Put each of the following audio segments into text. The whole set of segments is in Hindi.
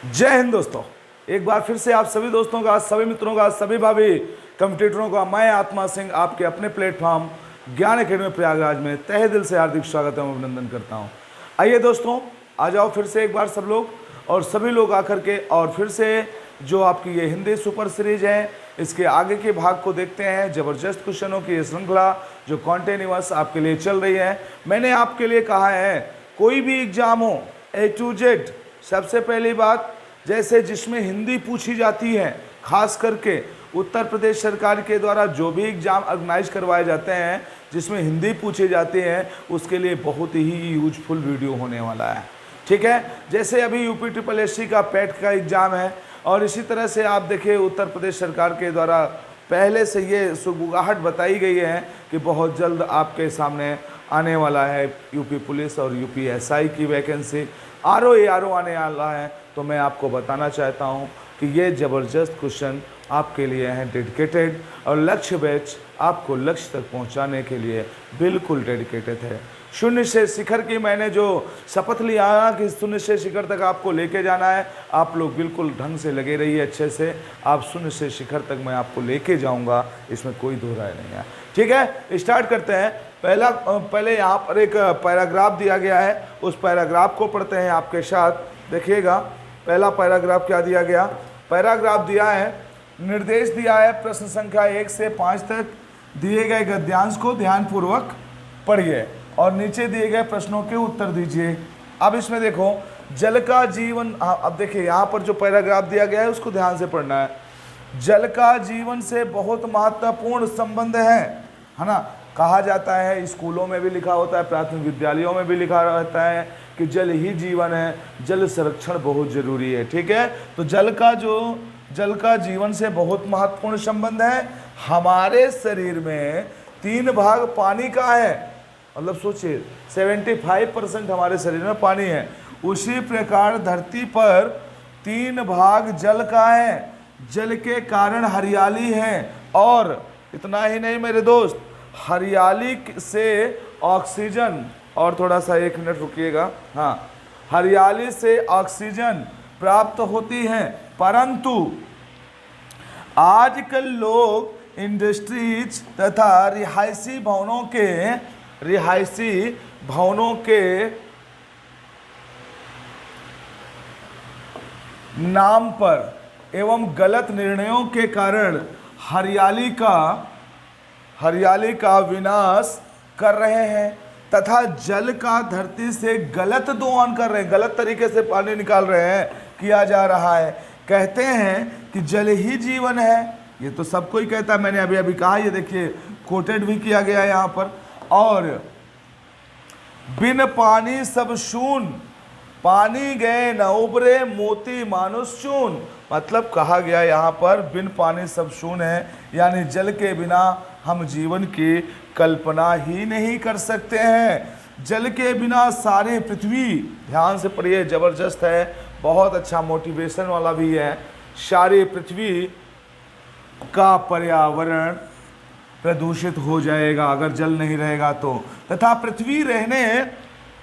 जय हिंद दोस्तों। एक बार फिर से आप सभी दोस्तों का, सभी मित्रों का, सभी भावी कम्पिटिटरों का मैं आत्मा सिंह आपके अपने प्लेटफॉर्म ज्ञान एकेडमी प्रयागराज में तहे दिल से हार्दिक स्वागत एवं अभिनंदन करता हूं। आइए दोस्तों, आ जाओ फिर से एक बार सब लोग और सभी लोग आकर के और फिर से जो आपकी ये हिंदी सुपर सीरीज है इसके आगे के भाग को देखते हैं। ज़बरदस्त क्वेश्चनों की ये श्रृंखला जो कॉन्टिन्यूअस आपके लिए चल रही है। मैंने आपके लिए कहा है कोई भी एग्जाम हो A to Z, सबसे पहली बात जैसे जिसमें हिंदी पूछी जाती है, खास करके उत्तर प्रदेश सरकार के द्वारा जो भी एग्ज़ाम ऑर्गेनाइज करवाए जाते हैं जिसमें हिंदी पूछी जाती है उसके लिए बहुत ही यूजफुल वीडियो होने वाला है। ठीक है, जैसे अभी यूपी SSC का पैट का एग्ज़ाम है और इसी तरह से आप देखिए उत्तर प्रदेश सरकार के द्वारा पहले से ये सुगबुगाहट बताई गई है कि बहुत जल्द आपके सामने आने वाला है यूपी पुलिस और यूपी SI की वैकेंसी, RO आने वाला है। तो मैं आपको बताना चाहता हूं कि ये ज़बरदस्त क्वेश्चन आपके लिए हैं डेडिकेटेड और लक्ष्य बैच आपको लक्ष्य तक पहुंचाने के लिए बिल्कुल डेडिकेटेड है। शून्य से शिखर की मैंने जो शपथ लिया कि शून्य से शिखर तक आपको लेके जाना है, आप लोग बिल्कुल ढंग से लगे रहिए अच्छे से। आप शून्य से शिखर तक मैं आपको लेके जाऊंगा, इसमें कोई दो राय नहीं है। ठीक है, स्टार्ट करते हैं। पहले यहाँ पर एक पैराग्राफ दिया गया है, उस पैराग्राफ को पढ़ते हैं आपके साथ। देखिएगा पहला पैराग्राफ क्या दिया गया। पैराग्राफ दिया है, निर्देश दिया है प्रश्न संख्या 1 से 5 तक दिए गए गद्यांश को ध्यानपूर्वक पढ़िए और नीचे दिए गए प्रश्नों के उत्तर दीजिए। अब इसमें देखो जल का जीवन, अब देखिए यहाँ पर जो पैराग्राफ दिया गया है उसको ध्यान से पढ़ना है। जल का जीवन से बहुत महत्वपूर्ण संबंध है ना। कहा जाता है, स्कूलों में भी लिखा होता है, प्राथमिक विद्यालयों में भी लिखा रहता है कि जल ही जीवन है, जल संरक्षण बहुत जरूरी है। ठीक है, तो जल का जीवन से बहुत महत्वपूर्ण संबंध है। हमारे शरीर में 3 भाग पानी का है, मतलब सोचिए 75% हमारे शरीर में पानी है। उसी प्रकार धरती पर 3 भाग जल का है। जल के कारण हरियाली है और इतना ही नहीं मेरे दोस्त, हरियाली से ऑक्सीजन, और थोड़ा सा 1 मिनट रुकिएगा। हाँ, हरियाली से ऑक्सीजन प्राप्त होती है, परंतु आजकल लोग इंडस्ट्रीज तथा रिहायशी भवनों के नाम पर एवं गलत निर्णयों के कारण हरियाली का विनाश कर रहे हैं तथा जल का धरती से गलत दोहन कर रहे हैं, गलत तरीके से पानी निकाल रहे हैं, किया जा रहा है। कहते हैं कि जल ही जीवन है। ये तो सबको ही कहता है, मैंने अभी अभी कहा, ये देखिए कोटेड भी किया गया है यहाँ पर। और बिन पानी सब शून, पानी गए न उबरे मोती मानुष चून। मतलब कहा गया यहाँ पर बिन पानी सब शून है, यानी जल के बिना हम जीवन की कल्पना ही नहीं कर सकते हैं। जल के बिना सारी पृथ्वी, ध्यान से पढ़िए, जबरदस्त है, बहुत अच्छा मोटिवेशन वाला भी है। सारी पृथ्वी का पर्यावरण प्रदूषित हो जाएगा अगर जल नहीं रहेगा तो, तथा पृथ्वी रहने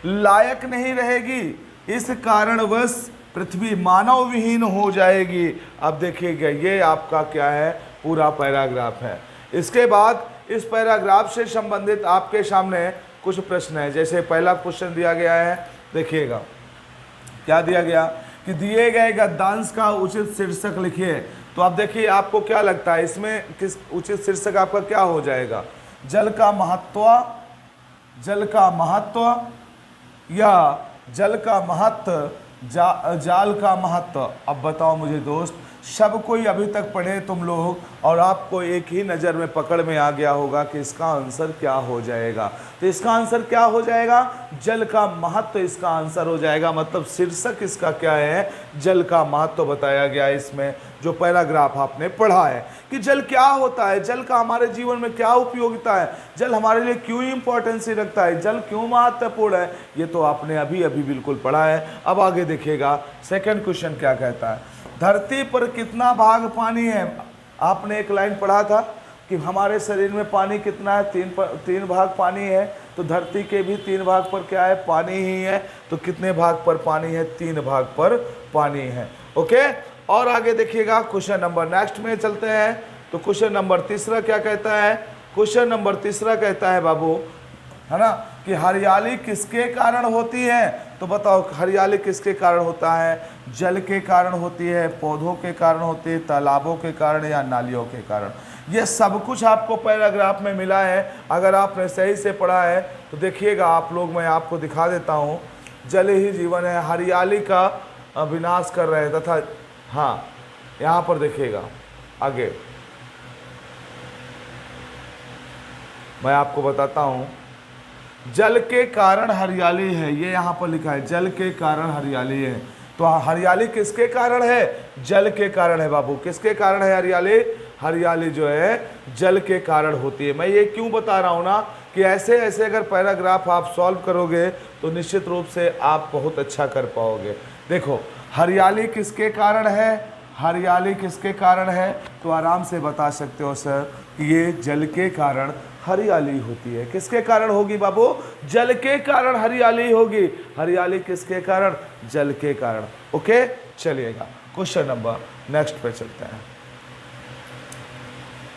लायक नहीं रहेगी। इस कारणवश पृथ्वी मानव विहीन हो जाएगी। अब देखिएगा ये आपका क्या है, पूरा पैराग्राफ है। इसके बाद इस पैराग्राफ से संबंधित आपके सामने कुछ प्रश्न है। जैसे पहला क्वेश्चन दिया गया है, देखिएगा क्या दिया गया कि दिए गए गद्यांश का उचित शीर्षक लिखिए। तो अब देखिए आपको क्या लगता है इसमें किस उचित शीर्षक आपका क्या हो जाएगा? जल का महत्व या जल का महत्व, जाल का महत्व। अब बताओ मुझे दोस्त, सब कोई अभी तक पढ़े तुम लोग और आपको एक ही नज़र में पकड़ में आ गया होगा कि इसका आंसर क्या हो जाएगा। तो इसका आंसर क्या हो जाएगा? जल का महत्व इसका आंसर हो जाएगा। मतलब शीर्षक इसका क्या है? जल का महत्व बताया गया है इसमें, जो पैराग्राफ आपने पढ़ा है कि जल क्या होता है, जल का हमारे जीवन में क्या उपयोगिता है, जल हमारे लिए क्यों इंपॉर्टेंसी रखता है, जल क्यों महत्वपूर्ण है, ये तो आपने अभी अभी बिल्कुल पढ़ा है। अब आगे देखिएगा सेकंड क्वेश्चन क्या कहता है। धरती पर कितना भाग पानी है? आपने एक लाइन पढ़ा था कि हमारे शरीर में पानी कितना है, 3 भाग पानी है। तो धरती के भी 3 भाग पर क्या है? पानी ही है। तो कितने भाग पर पानी है? 3 भाग पर पानी है। ओके, और आगे देखिएगा क्वेश्चन नंबर नेक्स्ट में चलते हैं। तो क्वेश्चन नंबर तीसरा क्या कहता है? क्वेश्चन नंबर तीसरा कहता है बाबू, है ना, कि हरियाली किसके कारण होती है? तो बताओ हरियाली किसके कारण होता है? जल के कारण होती है, पौधों के कारण होती है, तालाबों के कारण, या नालियों के कारण? ये सब कुछ आपको पैराग्राफ में मिला है। अगर आपने सही से पढ़ा है तो देखिएगा आप लोग, मैं आपको दिखा देता हूँ। जल ही जीवन है, हरियाली का विनाश कर रहे हैं तथा, हाँ यहाँ पर देखिएगा आगे मैं आपको बताता हूँ। जल के कारण हरियाली है, ये यहाँ पर लिखा है, जल के कारण हरियाली है। तो हरियाली किसके कारण है? जल के कारण है बाबू। किसके कारण है हरियाली? हरियाली जो है जल के कारण होती है। मैं ये क्यों बता रहा हूँ ना, कि ऐसे ऐसे अगर पैराग्राफ आप सॉल्व करोगे तो निश्चित रूप से आप बहुत अच्छा कर पाओगे। देखो हरियाली किसके कारण है? हरियाली किसके कारण है? तो आराम से बता सकते हो सर कि ये जल के कारण हरियाली होती है। किसके कारण होगी बाबू? जल के कारण हरियाली होगी। हरियाली किसके कारण? जल के कारण। ओके, चलिएगा क्वेश्चन नंबर नेक्स्ट पे चलते हैं।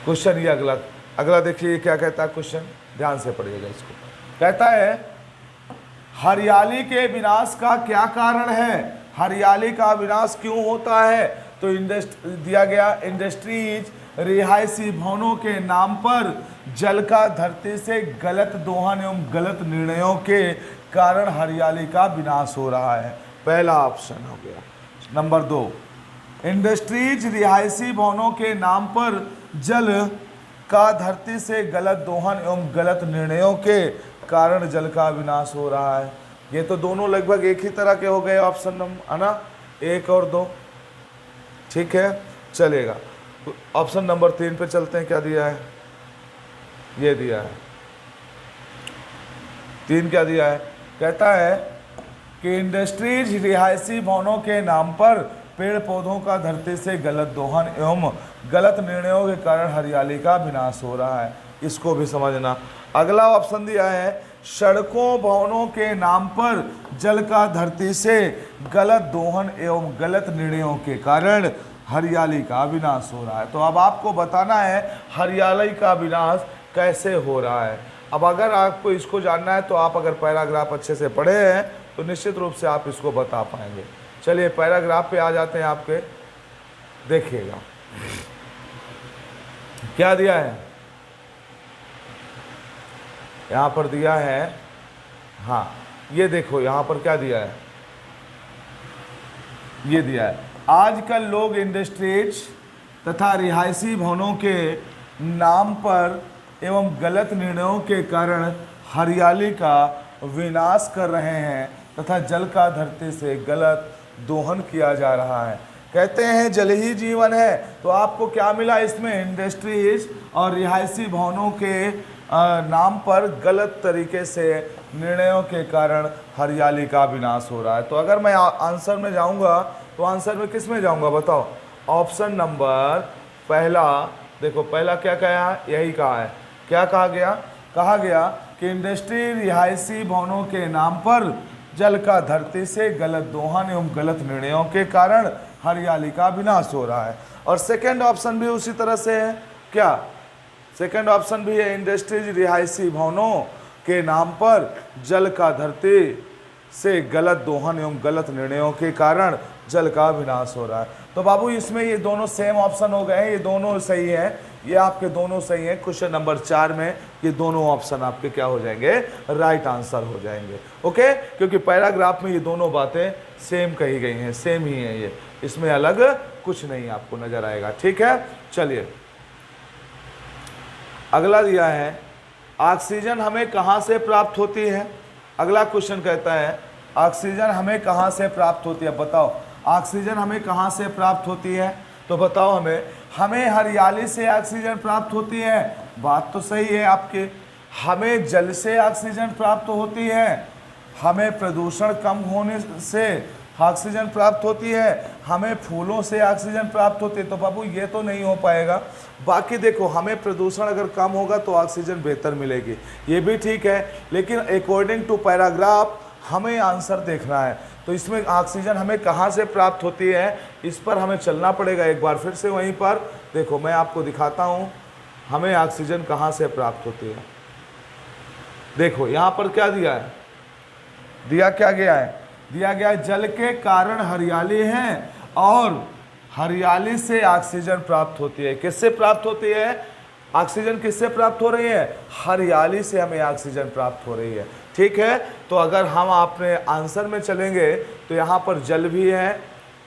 क्वेश्चन ये अगला देखिए क्या कहता है क्वेश्चन, ध्यान से पढ़िएगा इसको। कहता है हरियाली के विनाश का क्या कारण है? हरियाली का विनाश क्यों होता है? तो दिया गया, इंडस्ट्रीज रिहायशी भवनों के नाम पर जल का धरती से गलत दोहन एवं गलत निर्णयों के कारण हरियाली का विनाश हो रहा है। पहला ऑप्शन हो गया। नंबर 2, इंडस्ट्रीज रिहायशी भवनों के नाम पर जल का धरती से गलत दोहन एवं गलत निर्णयों के कारण जल का विनाश हो रहा है। ये तो दोनों लगभग एक ही तरह के हो गए ऑप्शन नंबर, है ना, 1 और 2। ठीक है, चलेगा। ऑप्शन नंबर 3 पे चलते हैं। क्या दिया है? ये दिया है 3। क्या दिया है? कहता है कि इंडस्ट्रीज रिहायशी भवनों के नाम पर पेड़ पौधों का धरती से गलत दोहन एवं गलत निर्णयों के कारण हरियाली का विनाश हो रहा है। इसको भी समझना। अगला ऑप्शन दिया है सड़कों भवनों के नाम पर जल का धरती से गलत दोहन एवं गलत निर्णयों के कारण हरियाली का विनाश हो रहा है। तो अब आपको बताना है हरियाली का विनाश कैसे हो रहा है। अब अगर आपको इसको जानना है तो आप अगर पैराग्राफ अच्छे से पढ़े हैं तो निश्चित रूप से आप इसको बता पाएंगे। चलिए पैराग्राफ पे आ जाते हैं आपके, देखिएगा क्या दिया है यहाँ पर दिया है। हाँ ये देखो यहाँ पर क्या दिया है, ये दिया है आजकल लोग इंडस्ट्रीज तथा रिहायशी भवनों के नाम पर एवं गलत निर्णयों के कारण हरियाली का विनाश कर रहे हैं तथा जल का धरती से गलत दोहन किया जा रहा है। कहते हैं जल ही जीवन है। तो आपको क्या मिला इसमें? इंडस्ट्रीज और रिहायशी भवनों के नाम पर गलत तरीके से निर्णयों के कारण हरियाली का विनाश हो रहा है। तो अगर मैं आंसर में जाऊंगा तो आंसर में किस में जाऊंगा बताओ? ऑप्शन नंबर पहला। देखो पहला क्या कहा? यही कहा है। क्या कहा गया? कहा गया कि इंडस्ट्री रिहायशी भवनों के नाम पर जल का धरती से गलत दोहन एवं गलत निर्णयों के कारण हरियाली का विनाश हो रहा है। और सेकंड ऑप्शन भी उसी तरह से है। क्या? सेकंड ऑप्शन भी है इंडस्ट्रीज रिहायशी भवनों के नाम पर जल का धरती से गलत दोहन एवं गलत निर्णयों के कारण जल का विनाश हो रहा है। तो बाबू इसमें ये दोनों सेम ऑप्शन हो गए हैं, ये दोनों सही हैं, ये आपके दोनों सही हैं। क्वेश्चन नंबर 4 में ये दोनों ऑप्शन आपके क्या हो जाएंगे? राइट आंसर हो जाएंगे। ओके, क्योंकि पैराग्राफ में ये दोनों बातें सेम कही गई हैं, सेम ही है, ये इसमें अलग कुछ नहीं आपको नजर आएगा। ठीक है, चलिए अगला दिया है ऑक्सीजन हमें कहाँ से प्राप्त होती है। अगला क्वेश्चन कहता है ऑक्सीजन हमें कहाँ से प्राप्त होती है। बताओ ऑक्सीजन हमें कहाँ से प्राप्त होती है? तो बताओ हमें हरियाली से ऑक्सीजन प्राप्त होती है। बात तो सही है आपके। हमें जल से ऑक्सीजन प्राप्त होती है, हमें प्रदूषण कम होने से ऑक्सीजन प्राप्त होती है, हमें फूलों से ऑक्सीजन प्राप्त होती है। तो बाबू ये तो नहीं हो पाएगा। बाकी देखो हमें प्रदूषण अगर कम होगा तो ऑक्सीजन बेहतर मिलेगी, ये भी ठीक है, लेकिन अकॉर्डिंग टू पैराग्राफ हमें आंसर देखना है। तो इसमें ऑक्सीजन हमें कहाँ से प्राप्त होती है, इस पर हमें चलना पड़ेगा एक बार फिर से वहीं पर। देखो मैं आपको दिखाता हूँ हमें ऑक्सीजन कहाँ से प्राप्त होती है। देखो यहाँ पर क्या दिया है, दिया क्या गया है, दिया गया है जल के कारण हरियाली है और हरियाली से ऑक्सीजन प्राप्त होती है। किससे प्राप्त होती है ऑक्सीजन, किससे प्राप्त हो रही है, हरियाली से हमें ऑक्सीजन प्राप्त हो रही है। ठीक है, तो अगर हम अपने आंसर में चलेंगे तो यहाँ पर जल भी है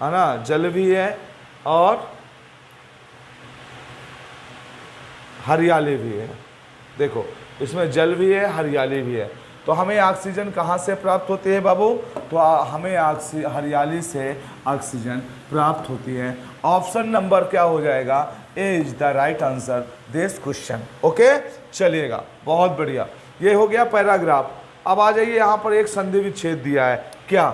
ना, जल भी है और हरियाली भी है। देखो इसमें जल भी है, हरियाली भी है। तो हमें ऑक्सीजन कहाँ से प्राप्त होती है बाबू, तो हमें हरियाली से ऑक्सीजन प्राप्त होती है। ऑप्शन नंबर क्या हो जाएगा, A is the right answer this question. Okay चलिएगा, बहुत बढ़िया, ये हो गया पैराग्राफ। अब आ जाइए, यहाँ पर एक संधि विच्छेद दिया है। क्या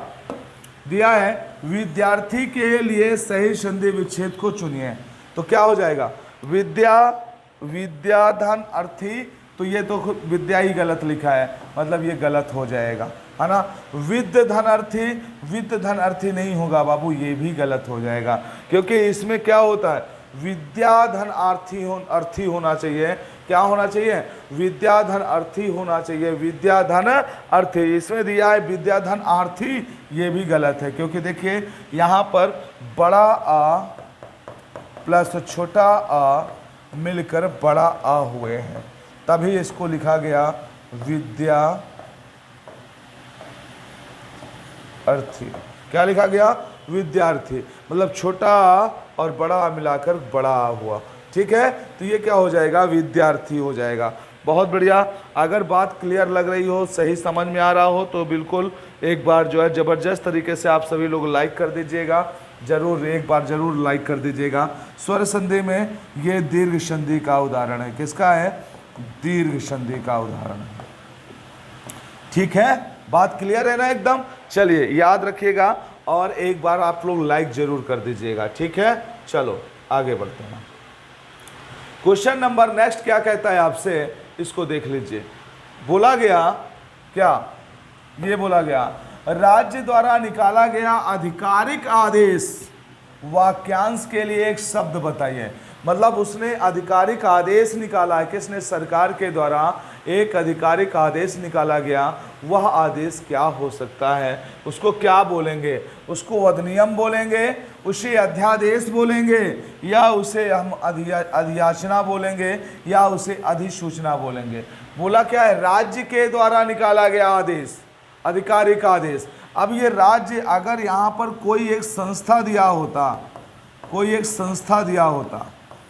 दिया है, विद्यार्थी के लिए सही संधि विच्छेद को चुनिए। तो क्या हो जाएगा, विद्या धन अर्थी, तो ये तो विद्या ही गलत लिखा है, मतलब ये गलत हो जाएगा, है ना। विद्य धन अर्थी नहीं होगा बाबू, ये भी गलत हो जाएगा, क्योंकि इसमें क्या होता है, विद्या धन अर्थी होना चाहिए। क्या होना चाहिए, विद्या धन अर्थी होना चाहिए, विद्या धन अर्थी। इसमें दिया है विद्या धन आर्थी, ये भी गलत है, क्योंकि देखिए यहाँ पर बड़ा आ प्लस छोटा आ मिलकर बड़ा आ हुए हैं, तभी इसको लिखा गया विद्या अर्थी। क्या लिखा गया, विद्यार्थी, मतलब छोटा आ और बड़ा आ मिलाकर बड़ा आ हुआ। ठीक है, तो ये क्या हो जाएगा, विद्यार्थी हो जाएगा। बहुत बढ़िया। अगर बात क्लियर लग रही हो, सही समझ में आ रहा हो, तो बिल्कुल एक बार जो है ज़बरदस्त तरीके से आप सभी लोग लाइक कर दीजिएगा, जरूर एक बार जरूर लाइक कर दीजिएगा। स्वर संधि में ये दीर्घ संधि का उदाहरण है। किसका है, दीर्घ संधि का उदाहरण है। ठीक है, बात क्लियर है ना एकदम। चलिए याद रखिएगा और एक बार आप लोग लाइक जरूर कर दीजिएगा। ठीक है, चलो आगे बढ़ते हैं। क्वेश्चन नंबर नेक्स्ट क्या कहता है आपसे, इसको देख लीजिए। बोला गया क्या, ये बोला गया राज्य द्वारा निकाला गया आधिकारिक आदेश वाक्यांश के लिए एक शब्द बताइए। मतलब उसने आधिकारिक आदेश निकाला है, किसने, सरकार के द्वारा एक आधिकारिक आदेश निकाला गया। वह आदेश क्या हो सकता है, उसको क्या बोलेंगे, उसको अधिनियम बोलेंगे, उसे अध्यादेश बोलेंगे, या उसे हम अधियाचना बोलेंगे, या उसे अधिसूचना बोलेंगे। बोला क्या है, राज्य के द्वारा निकाला गया आदेश, आधिकारिक आदेश। अब ये राज्य, अगर यहाँ पर कोई एक संस्था दिया होता, कोई एक संस्था दिया होता,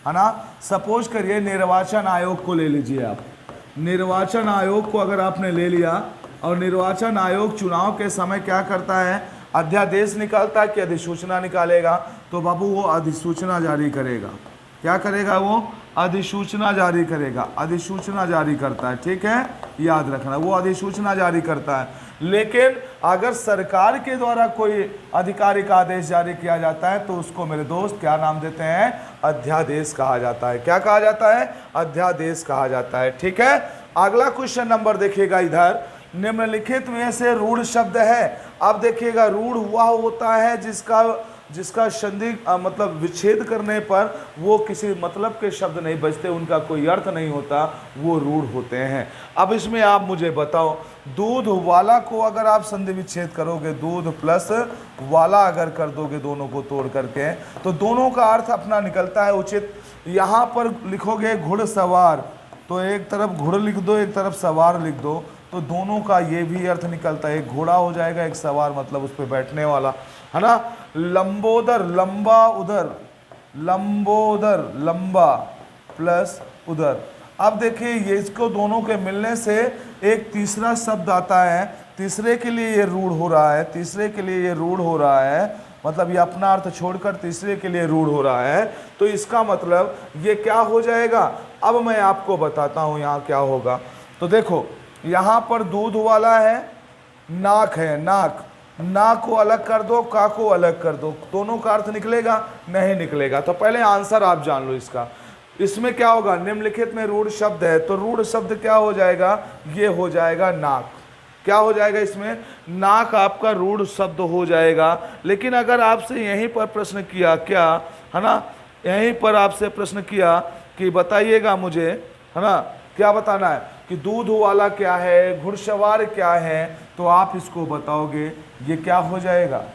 है ना, सपोज करिए निर्वाचन आयोग को ले लीजिए आप। निर्वाचन आयोग को अगर आपने ले लिया और निर्वाचन आयोग चुनाव के समय क्या करता है, अध्यादेश निकालता है कि अधिसूचना निकालेगा, तो बाबू वो अधिसूचना जारी करेगा। क्या करेगा, वो अधिसूचना जारी करेगा, अधिसूचना जारी करता है। ठीक है, याद रखना, वो अधिसूचना जारी करता है। लेकिन अगर सरकार के द्वारा कोई आधिकारिक आदेश जारी किया जाता है तो उसको मेरे दोस्त क्या नाम देते हैं, अध्यादेश कहा जाता है। क्या कहा जाता है, अध्यादेश कहा जाता है। ठीक है, अगला क्वेश्चन नंबर देखिएगा इधर, निम्नलिखित में से रूढ़ शब्द है। अब देखिएगा, रूढ़ हुआ होता है जिसका संधि मतलब विच्छेद करने पर वो किसी मतलब के शब्द नहीं बचते, उनका कोई अर्थ नहीं होता, वो रूढ़ होते हैं। अब इसमें आप मुझे बताओ, दूध वाला को अगर आप संधि विच्छेद करोगे, दूध प्लस वाला अगर कर दोगे दोनों को तोड़ करके, तो दोनों का अर्थ अपना निकलता है उचित। यहाँ पर लिखोगे घुड़सवार, तो एक तरफ घुड़ लिख दो, एक तरफ सवार लिख दो, तो दोनों का ये भी अर्थ निकलता है, एक घोड़ा हो जाएगा, एक सवार मतलब उस पर बैठने वाला, है ना। लंबोदर, लंबा उदर, लंबोदर लंबा प्लस उदर। अब देखिए ये इसको दोनों के मिलने से एक तीसरा शब्द आता है, तीसरे के लिए ये रूढ़ हो रहा है, तीसरे के लिए ये रूढ़ हो रहा है, मतलब ये अपना अर्थ छोड़कर तीसरे के लिए रूढ़ हो रहा है। तो इसका मतलब ये क्या हो जाएगा, अब मैं आपको बताता हूँ यहाँ क्या होगा। तो देखो यहाँ पर दूध वाला है, नाक है, नाक, ना को अलग कर दो, का को अलग कर दो, दोनों का अर्थ निकलेगा, नहीं निकलेगा। तो पहले आंसर आप जान लो इसका। इसमें क्या होगा, निम्नलिखित में रूढ़ शब्द है, तो रूढ़ शब्द क्या हो जाएगा, ये हो जाएगा नाक। क्या हो जाएगा इसमें, नाक आपका रूढ़ शब्द हो जाएगा। लेकिन अगर आपसे यहीं पर प्रश्न किया, क्या है ना, यहीं पर आपसे प्रश्न किया कि बताइएगा मुझे, है ना, क्या बताना है कि दूध वाला क्या है, घुड़सवार क्या है, तो आप इसको बताओगे, ये क्या हो जाएगा,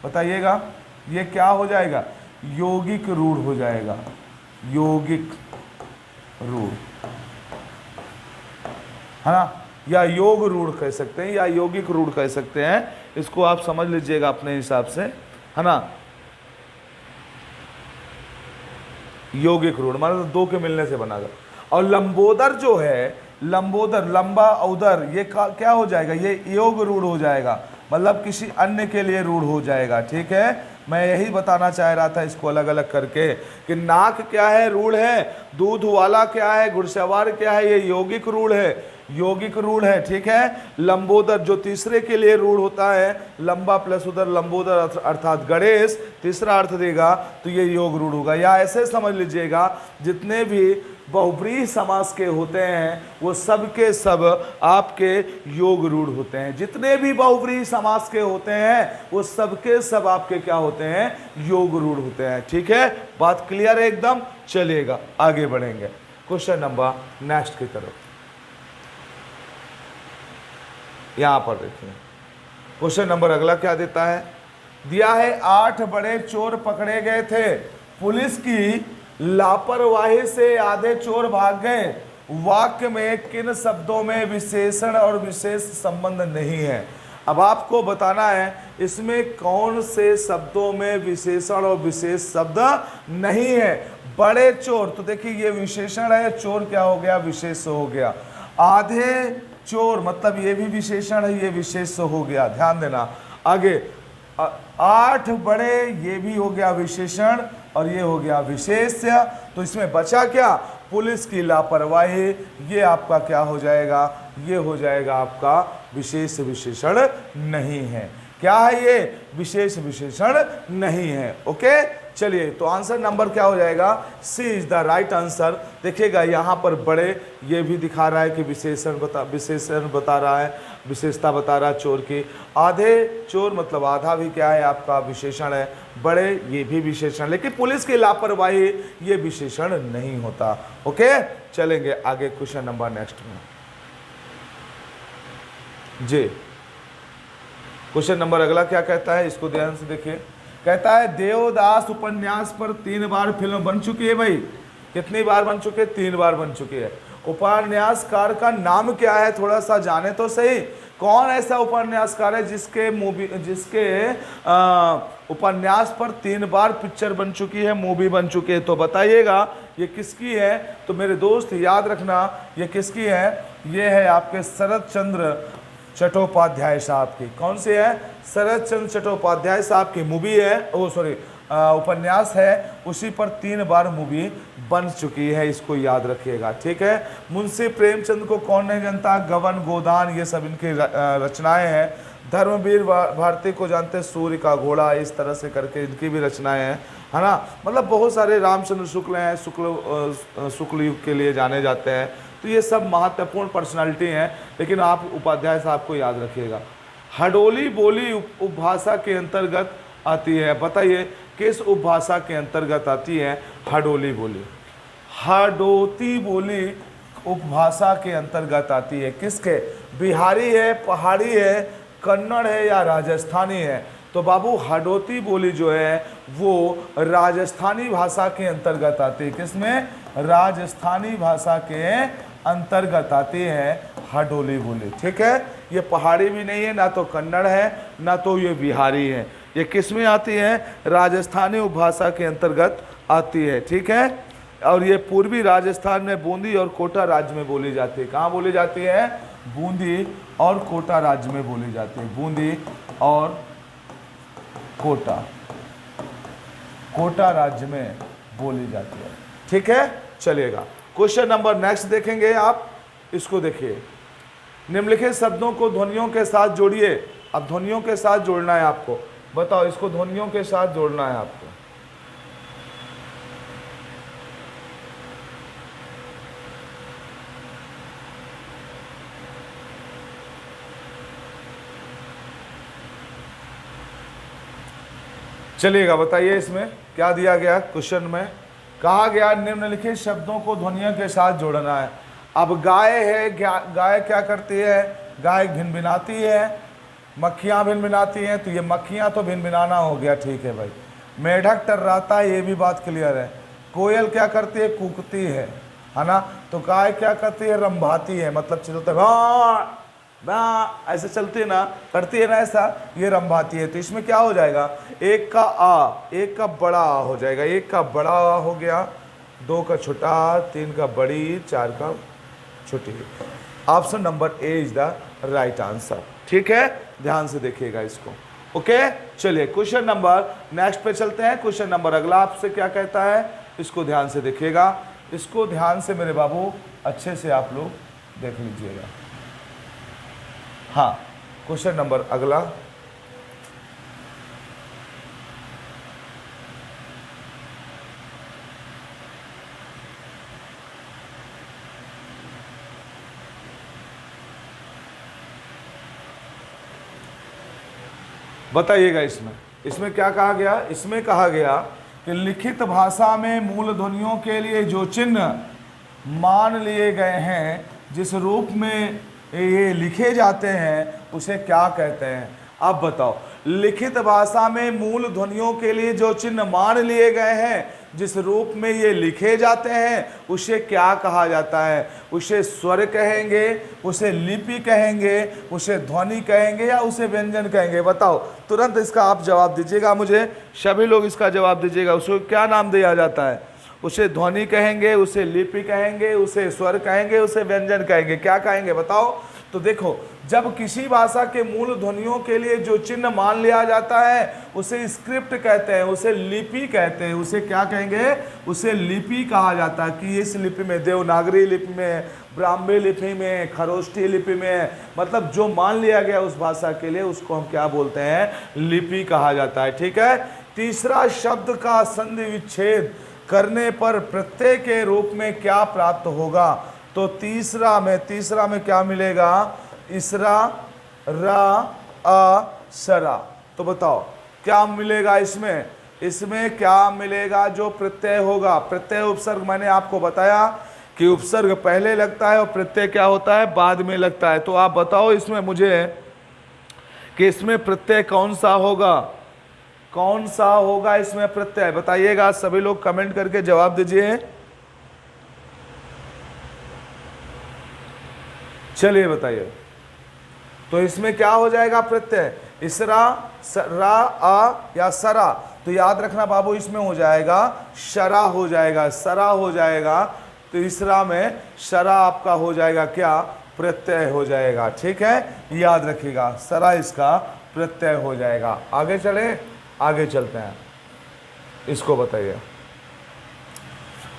बताइएगा, ये क्या हो जाएगा, यौगिक रूढ़ हो जाएगा, यौगिक रूढ़, है ना, या योग रूढ़ कह सकते हैं, या यौगिक रूढ़ कह सकते हैं। इसको आप समझ लीजिएगा अपने हिसाब से, है ना। यौगिक रूढ़ मतलब दो के मिलने से बना। और लंबोदर जो है, लंबोदर, लंबा उदर, ये क्या हो जाएगा, ये योग रूढ़ हो जाएगा, मतलब किसी अन्य के लिए रूढ़ हो जाएगा। ठीक है, मैं यही बताना चाह रहा था इसको अलग अलग करके कि नाक क्या है, रूढ़ है, दूध वाला क्या है, घुड़सवार क्या है, ये यौगिक रूढ़ है, यौगिक रूढ़ है। ठीक है, लंबोदर जो तीसरे के लिए रूढ़ होता है, लंबा प्लस उदर, लंबोदर अर्थात गणेश तीसरा अर्थ देगा, तो ये योग रूढ़ होगा। या ऐसे समझ लीजिएगा, जितने भी बहुब्रीहि समास के होते हैं वो सब के सब आपके योग रूढ़ होते हैं। जितने भी बहुब्रीहि समास के होते हैं वो सब के सब आपके क्या होते हैं, योग रूढ़ होते हैं। ठीक है, बात क्लियर है एकदम। चलिएगा आगे बढ़ेंगे क्वेश्चन नंबर नेक्स्ट की तरफ। यहां पर देखिए क्वेश्चन नंबर अगला क्या देता है, दिया है 8 बड़े चोर पकड़े गए थे, पुलिस की लापरवाही से आधे चोर भाग गए, वाक्य में किन शब्दों में विशेषण और विशेष संबंध नहीं है। अब आपको बताना है इसमें कौन से शब्दों में विशेषण और विशेष शब्द नहीं है। बड़े चोर, तो देखिए ये विशेषण है, चोर क्या हो गया, विशेष हो गया। आधे चोर मतलब ये भी विशेषण है, ये विशेष हो गया, ध्यान देना। आगे 8 बड़े, ये भी हो गया विशेषण और ये हो गया विशेष्य। तो इसमें बचा क्या, पुलिस की लापरवाही, ये आपका क्या हो जाएगा, ये हो जाएगा आपका विशेष विशेषण नहीं है। क्या है ये, विशेष विशेषण नहीं है। ओके, चलिए तो आंसर नंबर क्या हो जाएगा, सी इज द राइट आंसर। देखिएगा यहाँ पर बड़े, ये भी दिखा रहा है कि विशेषण बता रहा है, विशेषता बता रहा है चोर की। आधे चोर मतलब आधा भी क्या है आपका विशेषण है, बड़े ये भी विशेषण, लेकिन पुलिस की लापरवाही ये विशेषण नहीं होता। ओके, चलेंगे आगे क्वेश्चन नंबर नेक्स्ट में जी। क्वेश्चन नंबर अगला क्या कहता है, इसको ध्यान से देखिए। कहता है देवदास उपन्यास पर 3 बार फिल्म बन चुकी है। भाई कितनी बार बन चुकी है, 3 बार बन चुकी है। उपन्यासकार का नाम क्या है, थोड़ा सा जाने तो सही। कौन ऐसा उपन्यासकार है जिसके उपन्यास पर 3 बार पिक्चर बन चुकी है, मूवी बन चुकी है, तो बताइएगा ये किसकी है। तो मेरे दोस्त याद रखना ये किसकी है, ये है आपके शरद चंद्र चट्टोपाध्याय साहब की। कौन सी है, शरद चंद्र चट्टोपाध्याय साहब की मूवी है, उपन्यास है, उसी पर 3 बार मूवी बन चुकी है, इसको याद रखिएगा। ठीक है, मुंशी प्रेमचंद को कौन नहीं जानता, गबन गोदान ये सब इनकी रचनाएं हैं। धर्मवीर भारती को जानते हैं, सूर्य का घोड़ा, इस तरह से करके इनकी भी रचनाएं हैं, है ना। मतलब बहुत सारे, रामचंद्र शुक्ल हैं, शुक्ल युग के लिए जाने जाते हैं। तो ये सब महत्वपूर्ण पर्सनालिटी हैं, लेकिन आप उपाध्याय साहब को याद रखिएगा। हडोली बोली उपभाषा के अंतर्गत आती है, बताइए किस उपभाषा के अंतर्गत आती है हडोली बोली। हाडोती बोली उपभाषा के अंतर्गत आती है, किसके, बिहारी है, पहाड़ी है, कन्नड़ है या राजस्थानी है। तो बाबू हाडोती बोली जो है वो राजस्थानी भाषा के अंतर्गत आती है, किसमें, राजस्थानी भाषा के अंतर्गत आती है हाडोली बोली। ठीक है, ये पहाड़ी भी नहीं है, ना तो कन्नड़ है, ना तो ये बिहारी है, ये किस में आती है, राजस्थानी उपभाषा के अंतर्गत आती है। ठीक है, और ये पूर्वी राजस्थान में बूंदी और कोटा राज्य में बोली जाती है। कहाँ बोली जाती है, बूंदी और कोटा राज्य में बोली जाती है, बूंदी और कोटा राज्य में बोली जाती है। ठीक है, चलिएगा क्वेश्चन नंबर नेक्स्ट देखेंगे आप, इसको देखिए। निम्नलिखित शब्दों को ध्वनियों के साथ जोड़िए। अब ध्वनियों के साथ जोड़ना है आपको, बताओ इसको ध्वनियों के साथ जोड़ना है आपको। चलिएगा, बताइए इसमें क्या दिया गया। क्वेश्चन में कहा गया निम्नलिखित शब्दों को ध्वनियों के साथ जोड़ना है। अब गाय है, गाय क्या करती है, गाय भिनभिनाती है, मक्खियाँ भिनभिनाती हैं, तो ये मक्खियाँ तो भिनभिनाना हो गया, ठीक है भाई। मेढक टर्राता है, ये भी बात क्लियर है। कोयल क्या करती है, कूकती है ना। तो गाय क्या करती है, रंभाती है, मतलब चलते ऐसे चलती है ना, करती है ना ऐसा, ये रंभाती है। तो इसमें क्या हो जाएगा, एक का आ, एक का बड़ा आ हो जाएगा, एक का बड़ा आ हो गया, दो का छोटा, तीन का बड़ी, चार का छोटी। Option number A is the right answer, ठीक है। ध्यान से देखिएगा इसको, ओके। चलिए क्वेश्चन नंबर नेक्स्ट पे चलते हैं। क्वेश्चन नंबर अगला आपसे क्या कहता है, इसको ध्यान से देखिएगा, इसको ध्यान से मेरे बाबू अच्छे से आप लोग देख लीजिएगा। हाँ, क्वेश्चन नंबर अगला, बताइएगा इसमें क्या कहा गया। इसमें कहा गया कि लिखित भाषा में मूल ध्वनियों के लिए जो चिन्ह मान लिए गए हैं, जिस रूप में ये लिखे जाते हैं, उसे क्या कहते हैं। अब बताओ, लिखित भाषा में मूल ध्वनियों के लिए जो चिन्ह मान लिए गए हैं, जिस रूप में ये लिखे जाते हैं, उसे क्या कहा जाता है। उसे स्वर कहेंगे, उसे लिपि कहेंगे, उसे ध्वनि कहेंगे, या उसे व्यंजन कहेंगे। बताओ, तुरंत इसका आप जवाब दीजिएगा मुझे, सभी लोग इसका जवाब दीजिएगा। उसको क्या नाम दिया जाता है, उसे ध्वनि कहेंगे, उसे लिपि कहेंगे, उसे स्वर कहेंगे, उसे व्यंजन कहेंगे, क्या कहेंगे बताओ। तो देखो, जब किसी भाषा के मूल ध्वनियों के लिए जो चिन्ह मान लिया जाता है, उसे स्क्रिप्ट कहते हैं, उसे लिपि कहते हैं। उसे क्या कहेंगे, उसे लिपि कहा जाता है। कि इस लिपि में, देवनागरी लिपि में, ब्राह्मी लिपि में, खरोष्ठी लिपि में, मतलब जो मान लिया गया उस भाषा के लिए, उसको हम क्या बोलते हैं, लिपि कहा जाता है, ठीक है। तीसरा, शब्द का संधि विच्छेद करने पर प्रत्यय के रूप में क्या प्राप्त होगा। तो तीसरा में क्या मिलेगा, इसरा, रा, आ, सरा। तो बताओ क्या मिलेगा इसमें क्या मिलेगा, जो प्रत्यय होगा। प्रत्यय उपसर्ग मैंने आपको बताया कि उपसर्ग पहले लगता है और प्रत्यय क्या होता है, बाद में लगता है। तो आप बताओ इसमें मुझे कि इसमें प्रत्यय कौन सा होगा इसमें प्रत्यय, बताइएगा। सभी लोग कमेंट करके जवाब दीजिए। चलिए बताइए, तो इसमें क्या हो जाएगा प्रत्यय, इसरा, रा, आ या सरा। तो याद रखना बाबू, इसमें हो जाएगा शरा, हो जाएगा सरा, हो जाएगा। तो इसरा में शरा आपका हो जाएगा क्या, प्रत्यय हो जाएगा, ठीक है। याद रखिएगा, सरा इसका प्रत्यय हो जाएगा। आगे चलते हैं, इसको बताइए।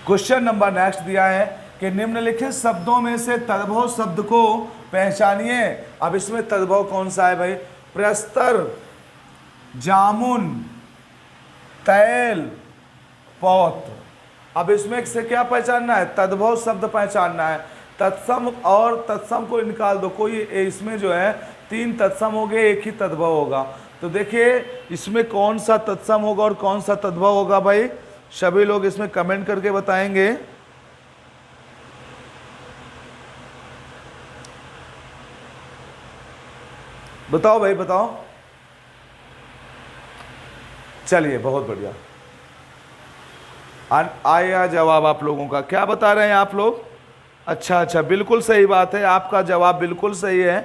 क्वेश्चन नंबर नेक्स्ट दिया है कि निम्नलिखित शब्दों में से तद्भव शब्द को पहचानिए। अब इसमें तद्भव कौन सा है भाई, प्रस्तर, जामुन, तैल, पौत्र। अब इसमें से क्या पहचानना है, तद्भव शब्द पहचानना है। तत्सम और तत्सम को निकाल दो, कोई इसमें जो है 3 तत्सम हो गए, एक ही तद्भव होगा। तो देखिए इसमें कौन सा तत्सम होगा और कौन सा तद्भव होगा भाई, सभी लोग इसमें कमेंट करके बताएंगे। बताओ भाई, बताओ। चलिए, बहुत बढ़िया, आया जवाब आप लोगों का। क्या बता रहे हैं आप लोग, अच्छा, बिल्कुल सही बात है, आपका जवाब बिल्कुल सही है।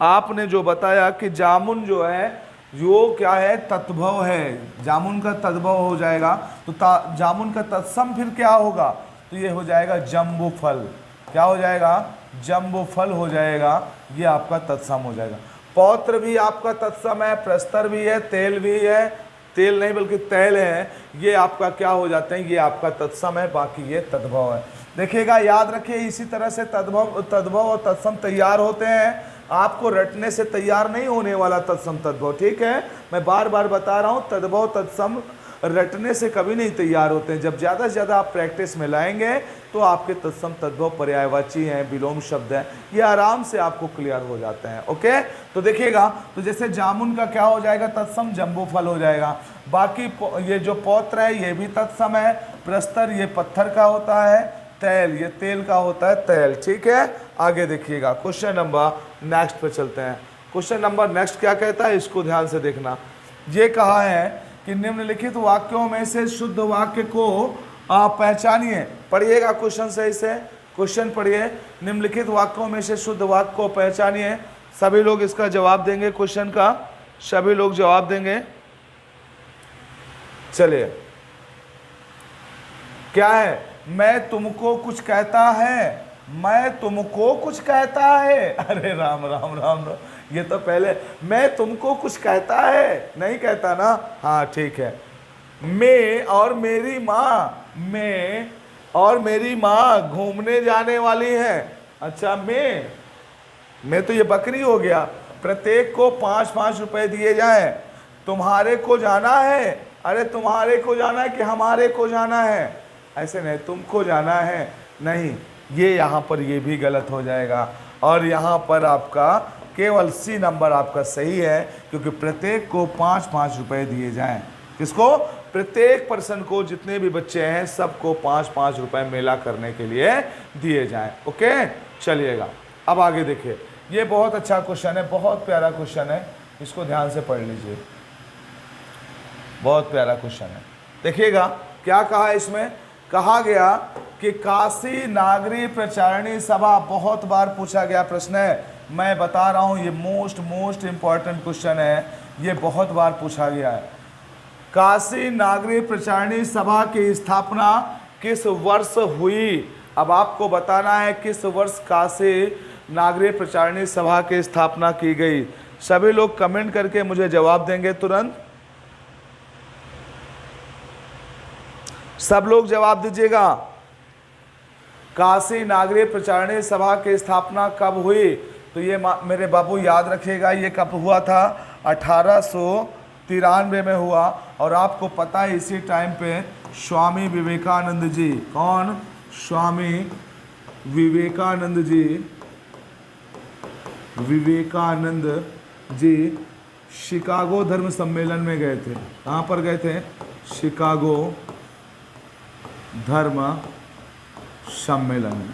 आपने जो बताया कि जामुन जो है वो क्या है, तद्भव है, जामुन का तद्भव हो जाएगा। तो जामुन का तत्सम फिर क्या होगा, तो ये हो जाएगा जम्बू फल। क्या हो जाएगा, जम्बू फल हो जाएगा, ये आपका तत्सम हो जाएगा। पौत्र भी आपका तत्सम है, प्रस्तर भी है, तेल भी है, तेल नहीं बल्कि तैल है, ये आपका क्या हो जाते हैं, ये आपका तत्सम है, बाकी ये तद्भव है। देखिएगा, याद रखिए, इसी तरह से तद्भव और तत्सम तैयार होते हैं। आपको रटने से तैयार नहीं होने वाला तत्सम तद्भव, ठीक है। मैं बार बार बता रहा हूँ, तद्भव तत्सम रटने से कभी नहीं तैयार होते हैं। जब ज़्यादा से ज़्यादा आप प्रैक्टिस में लाएंगे तो आपके तत्सम तद्भव पर्यायवाची हैं, विलोम शब्द हैं, ये आराम से आपको क्लियर हो जाते हैं, ओके। तो देखिएगा, तो जैसे जामुन का क्या हो जाएगा, तत्सम जम्बू फल हो जाएगा। बाकी ये जो पौत्र है ये भी तत्सम है। प्रस्तर ये पत्थर का होता है, तैल ये तेल का होता है, तैल। ठीक है, आगे देखिएगा क्वेश्चन नंबर नेक्स्ट पे चलते हैं। क्वेश्चन नंबर नेक्स्ट क्या कहता है, इसको ध्यान से देखना। ये कहा है कि निम्नलिखित वाक्यों में से शुद्ध वाक्य को आप पहचानिए। पढ़िएगा क्वेश्चन सही से, क्वेश्चन पढ़िए। निम्नलिखित वाक्यों में से शुद्ध वाक्य को पहचानिए। सभी लोग इसका जवाब देंगे, क्वेश्चन का सभी लोग जवाब देंगे। चलिए, क्या है, मैं तुमको कुछ कहता है, मैं तुमको कुछ कहता है। अरे राम राम राम राम, ये तो पहले मैं तुमको कुछ कहता है नहीं कहता ना। हाँ ठीक है। मैं और मेरी माँ, मैं और मेरी माँ घूमने जाने वाली है। अच्छा, मैं तो ये बकरी हो गया। प्रत्येक को 5-5 रुपए दिए जाए। तुम्हारे को जाना है, अरे तुम्हारे को जाना है कि हमारे को जाना है, ऐसे नहीं, तुमको जाना है नहीं, ये यहाँ पर ये भी गलत हो जाएगा। और यहाँ पर आपका केवल सी नंबर आपका सही है, क्योंकि प्रत्येक को 5-5 रुपए दिए जाएं। किसको? प्रत्येक पर्सन को, जितने भी बच्चे हैं सबको 5-5 रुपए मेला करने के लिए दिए जाएं। ओके, चलिएगा अब आगे देखिए। ये बहुत अच्छा क्वेश्चन है, बहुत प्यारा क्वेश्चन है, इसको ध्यान से पढ़ लीजिए। बहुत प्यारा क्वेश्चन है, देखिएगा क्या कहा है इसमें। कहा गया कि काशी नागरी प्रचारणी सभा, बहुत बार पूछा गया प्रश्न है, मैं बता रहा हूं, ये मोस्ट इंपॉर्टेंट क्वेश्चन है, ये बहुत बार पूछा गया है। काशी नागरी प्रचारणी सभा की स्थापना किस वर्ष हुई? अब आपको बताना है किस वर्ष काशी नागरी प्रचारणी सभा की स्थापना की गई। सभी लोग कमेंट करके मुझे जवाब देंगे तुरंत। सब लोग जवाब दीजिएगा। काशी नागरी प्रचारणी सभा की स्थापना कब हुई? तो ये मेरे बाबू याद रखिएगा, ये कब हुआ था? 1893 में हुआ। और आपको पता है इसी टाइम पे स्वामी विवेकानंद जी, कौन? स्वामी विवेकानंद जी शिकागो धर्म सम्मेलन में गए थे। कहाँ पर गए थे? शिकागो धर्म सम्मेलन में।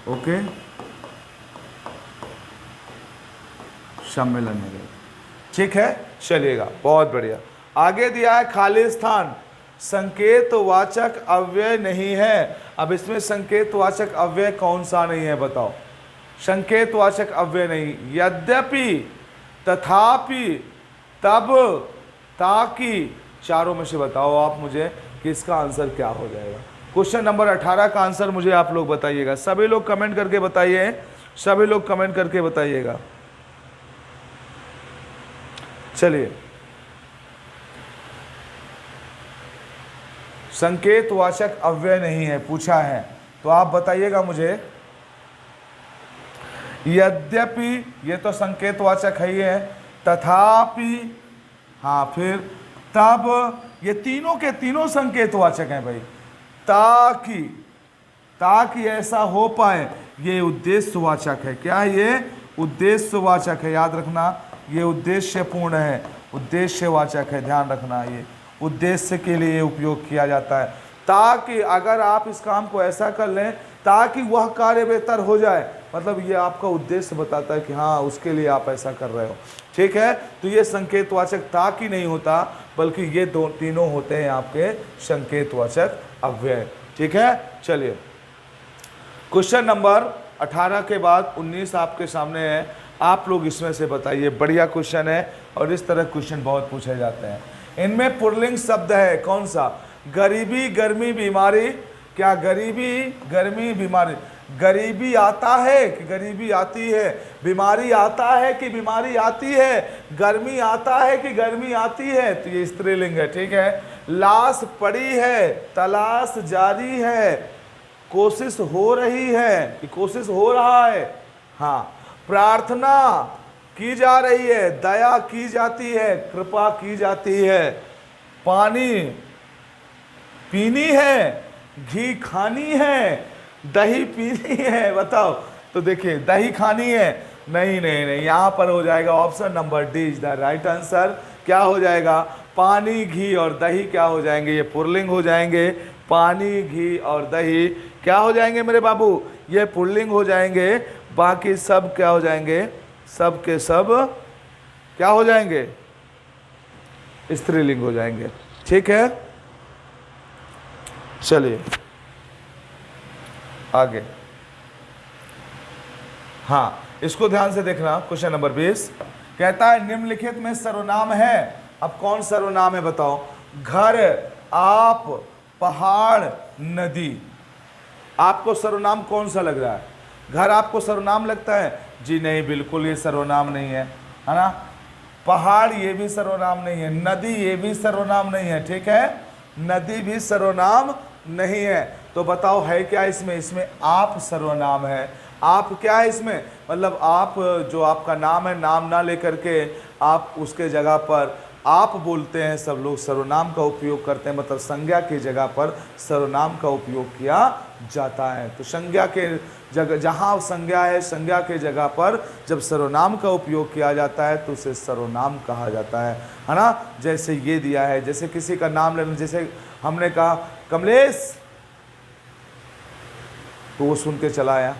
ओके, सम्मेलन में गए, ठीक है। चलिएगा, बहुत बढ़िया। आगे दिया है खाली स्थान संकेतवाचक अव्यय नहीं है। अब इसमें संकेतवाचक अव्यय कौन सा नहीं है बताओ? संकेतवाचक अव्यय नहीं, यद्यपि, तथापि, तब, ताकि, चारों में से बताओ आप मुझे कि इसका आंसर क्या हो जाएगा। क्वेश्चन नंबर 18 का आंसर मुझे आप लोग बताइएगा। सभी लोग कमेंट करके बताइए, सभी लोग कमेंट करके बताइएगा। चलिए, संकेतवाचक अव्यय नहीं है पूछा है, तो आप बताइएगा मुझे। यद्यपि ये तो संकेतवाचक है ही है, तथापि, हाँ, फिर तब, ये तीनों के तीनों संकेतवाचक हैं भाई। ताकि, ताकि ऐसा हो पाए, ये उद्देश्यवाचक है। क्या है ये? उद्देश्यवाचक है, याद रखना, ये उद्देश्यपूर्ण है, उद्देश्यवाचक है, ध्यान रखना, ये उद्देश्य के लिए उपयोग किया जाता है। ताकि अगर आप इस काम को ऐसा कर लें ताकि वह कार्य बेहतर हो जाए, मतलब ये आपका उद्देश्य बताता है कि हाँ उसके लिए आप ऐसा कर रहे हो, ठीक है। तो ये संकेतवाचक ताकि नहीं होता, बल्कि ये तीनों होते हैं आपके संकेतवाचक अव्यय, ठीक है। चलिए, क्वेश्चन नंबर 18 के बाद 19 आपके सामने है, आप लोग इसमें से बताइए। बढ़िया क्वेश्चन है और इस तरह क्वेश्चन बहुत पूछे जाते हैं। इनमें पुल्लिंग शब्द है कौन सा? गरीबी, गर्मी, बीमारी। क्या गरीबी, गर्मी, बीमारी? गरीबी आता है कि गरीबी आती है? बीमारी आता है कि बीमारी आती है? गर्मी आता है कि गर्मी आती है? तो ये स्त्रीलिंग है, ठीक है। लाश पड़ी है, तलाश जारी है, कोशिश हो रही है कि कोशिश हो रहा है? हाँ। प्रार्थना की जा रही है, दया की जाती है, कृपा की जाती है। पानी पीनी है, घी खानी है, दही पीनी है, बताओ। तो देखिए, दही खानी है, नहीं नहीं नहीं, यहाँ पर हो जाएगा option number D is the right answer. क्या हो जाएगा? पानी, घी और दही क्या हो जाएंगे? ये पुल्लिंग हो जाएंगे। पानी, घी और दही क्या हो जाएंगे मेरे बाबू? ये पुल्लिंग हो जाएंगे। बाकी सब क्या हो जाएंगे? सब के सब क्या हो जाएंगे? स्त्रीलिंग हो जाएंगे। ठीक है, चलिए आगे। हाँ, इसको ध्यान से देखना। क्वेश्चन नंबर 20 कहता है निम्नलिखित में सर्वनाम है। अब कौन सर्वनाम है बताओ? घर, आप, पहाड़, नदी। आपको सर्वनाम कौन सा लग रहा है? घर आपको सर्वनाम लगता है? जी नहीं, बिल्कुल ये सर्वनाम नहीं है ना। पहाड़ ये भी सर्वनाम नहीं है। नदी ये भी सर्वनाम नहीं है। ठीक है, नदी भी सर्वनाम नहीं है। तो बताओ है क्या इसमें? इसमें आप सर्वनाम है। आप क्या है इसमें? मतलब आप, जो आपका नाम है, नाम ना लेकर के आप उसके जगह पर आप बोलते हैं। सब लोग सर्वनाम का उपयोग करते हैं, मतलब संज्ञा की जगह पर सर्वनाम का उपयोग किया जाता है। तो संज्ञा के जगह, जहाँ संज्ञा है, संज्ञा के जगह पर जब सर्वनाम का उपयोग किया जाता है तो उसे सर्वनाम कहा जाता है ना। जैसे ये दिया है, जैसे किसी का नाम लेना, जैसे हमने कहा कमलेश, तो वो सुन के चला आया।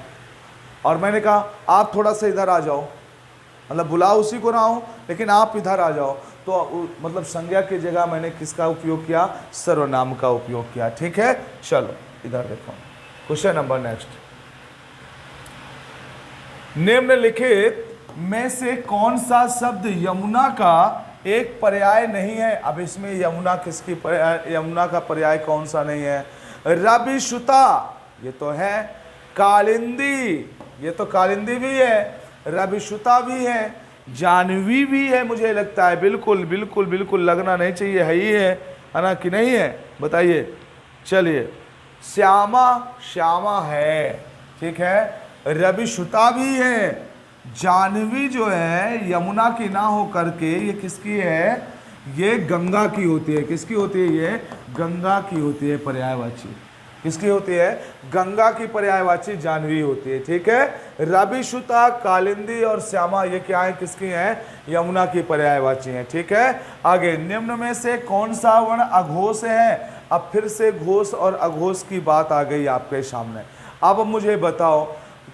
और मैंने कहा आप थोड़ा सा इधर आ जाओ, मतलब बुला उसी को रहा हूँ लेकिन आप इधर आ जाओ, तो मतलब संज्ञा की जगह मैंने किसका उपयोग किया? सर्वनाम का उपयोग किया। ठीक है, चलो इधर देखो क्वेश्चन नंबर नेक्स्ट। निम्नलिखित में से कौन सा शब्द यमुना का एक पर्याय नहीं है? अब इसमें यमुना किसकी पर्याय? यमुना का पर्याय कौन सा नहीं है? रविशुता ये तो है, कालिंदी ये तो कालिंदी भी है, रविशुता भी है, जानवी भी है, मुझे लगता है। बिल्कुल बिल्कुल बिल्कुल लगना नहीं चाहिए, है ही है ना कि नहीं है? बताइए। चलिए, श्यामा, श्यामा है। ठीक है, रविशुता भी है। जानवी जो है यमुना की ना हो करके ये किसकी है? ये गंगा की होती है। किसकी होती है? ये गंगा की होती है पर्यायवाची। किसकी होती है? गंगा की पर्यायवाची जानवी होती है। ठीक है, रविशुता, कालिंदी और श्यामा ये क्या है? किसकी है? यमुना की पर्यायवाची है। ठीक है, आगे। निम्न में से कौन सा वर्ण अघोष है? अब फिर से घोष और अघोष की बात आ गई आपके सामने। अब मुझे बताओ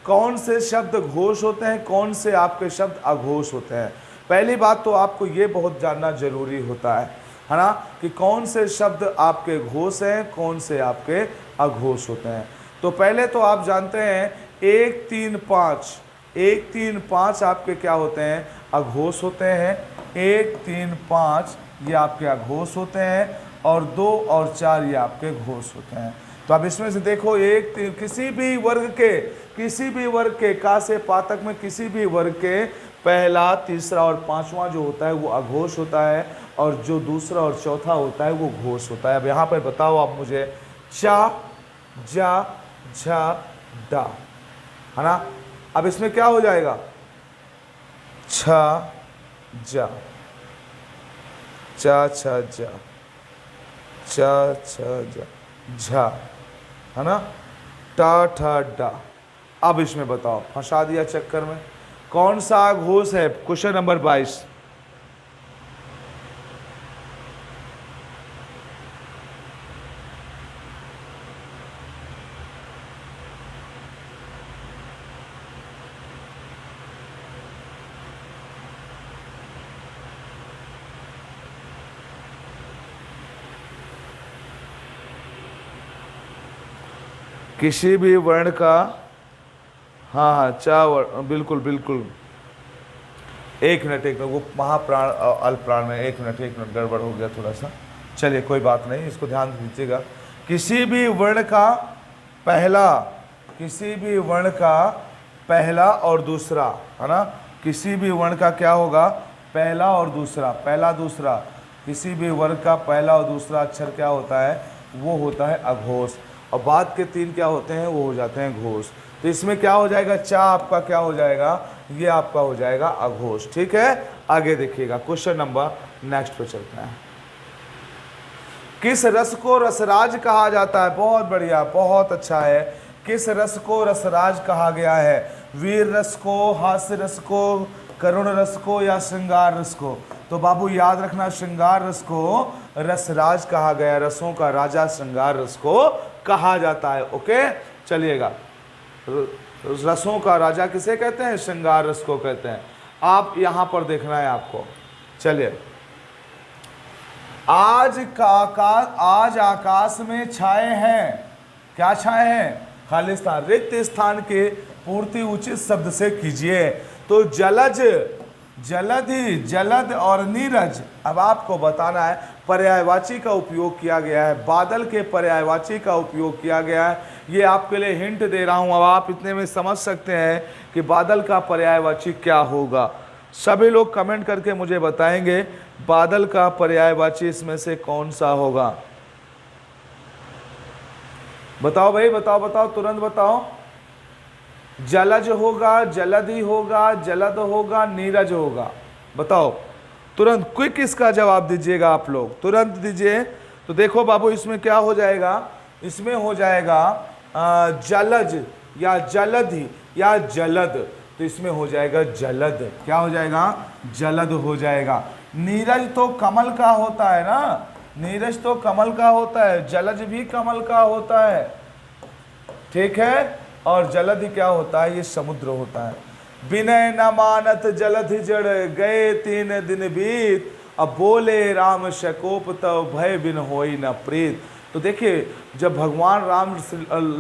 कौन से शब्द घोष होते हैं, कौन से आपके शब्द अघोष होते हैं? पहली बात तो आपको ये बहुत जानना जरूरी होता है ना, कि कौन से शब्द आपके घोष हैं, कौन से आपके अघोष होते हैं। तो पहले तो आप जानते हैं 1, 3, 5, 1, 3, 5 आपके क्या होते हैं? अघोष होते हैं। 1, 3, 5 ये आपके अघोष होते हैं, और 2 और 4 ये आपके घोष होते हैं। तो अब इसमें से देखो 1, 3 किसी भी वर्ग के का से पातक में किसी भी वर्ग के पहला, तीसरा और पांचवा जो होता है वो अघोष होता है, और जो दूसरा और चौथा होता है वो घोष होता है। अब यहाँ पर बताओ आप मुझे, चा, जा, झा, डा, है ना। अब इसमें क्या हो जाएगा? छा, जा, चा, छा, जा, चा, छा, जा, झा, है ना, टा, ठा, डा। अब इसमें बताओ, फंसा दिया चक्कर में, कौन सा घोष है? Question number 22। किसी भी वर्ण का, हाँ हाँ, चा वर्ण, बिल्कुल बिल्कुल। एक मिनट वो महाप्राण अल्पप्राण में, एक मिनट गड़बड़ हो गया थोड़ा सा। चलिए कोई बात नहीं, इसको ध्यान दीजिएगा। किसी भी वर्ण का पहला, किसी भी वर्ण का पहला और दूसरा, है ना, किसी भी वर्ण का क्या होगा? पहला और दूसरा, पहला दूसरा, किसी भी वर्ण का पहला और दूसरा अक्षर क्या होता है? वो होता है अघोष, और बाद के 3 क्या होते हैं? वो हो जाते हैं घोष। तो इसमें क्या हो जाएगा? चा आपका क्या हो जाएगा? ये आपका हो जाएगा अघोष। ठीक है, आगे देखिएगा, क्वेश्चन नंबर नेक्स्ट पे चलते हैं। किस रस को रसराज कहा जाता है? बहुत बढ़िया, बहुत अच्छा है। किस रस को रसराज कहा गया है? वीर रस को, हास्य रस को, करुण रस को या श्रृंगार रस को? तो बाबू याद रखना, श्रृंगार रस को रसराज कहा गया, रसों का राजा श्रृंगार रस को कहा जाता है। ओके, चलिएगा, रसों का राजा किसे कहते हैं? श्रृंगार रस को कहते हैं। आप यहां पर देखना है आपको। चलिए, आज आकाश में छाए हैं, क्या छाए हैं? खाली स्थान, रिक्त स्थान के पूर्ति उचित शब्द से कीजिए। तो जलज, जलधि, जलद और नीरज, अब आपको बताना है पर्यायवाची का उपयोग किया गया है, बादल के पर्यायवाची का उपयोग किया गया है। ये आपके लिए हिंट दे रहा हूं, अब आप इतने में समझ सकते हैं कि बादल का पर्यायवाची क्या होगा। सभी लोग कमेंट करके मुझे बताएंगे बादल का पर्यायवाची इसमें से कौन सा होगा। बताओ भाई, बताओ बताओ, तुरंत बताओ। जलज होगा, जलधि होगा, जलद होगा, नीरज होगा? बताओ तुरंत, क्विक इसका जवाब दीजिएगा आप लोग, तुरंत दीजिए। तो देखो बाबू, इसमें क्या हो जाएगा? इसमें हो जाएगा जलज या जलधि या जलद, तो इसमें हो जाएगा जलद। क्या हो जाएगा? जलद हो जाएगा। नीरज तो कमल का होता है ना, नीरज तो कमल का होता है, जलज भी कमल का होता है, ठीक है। और जलधि क्या होता है? ये समुद्र होता है। विनय न मानत जलधि जड़, गए 3 दिन बीत, अब बोले राम शकोप तब भय बिन होई न प्रीत। तो देखिए, जब भगवान राम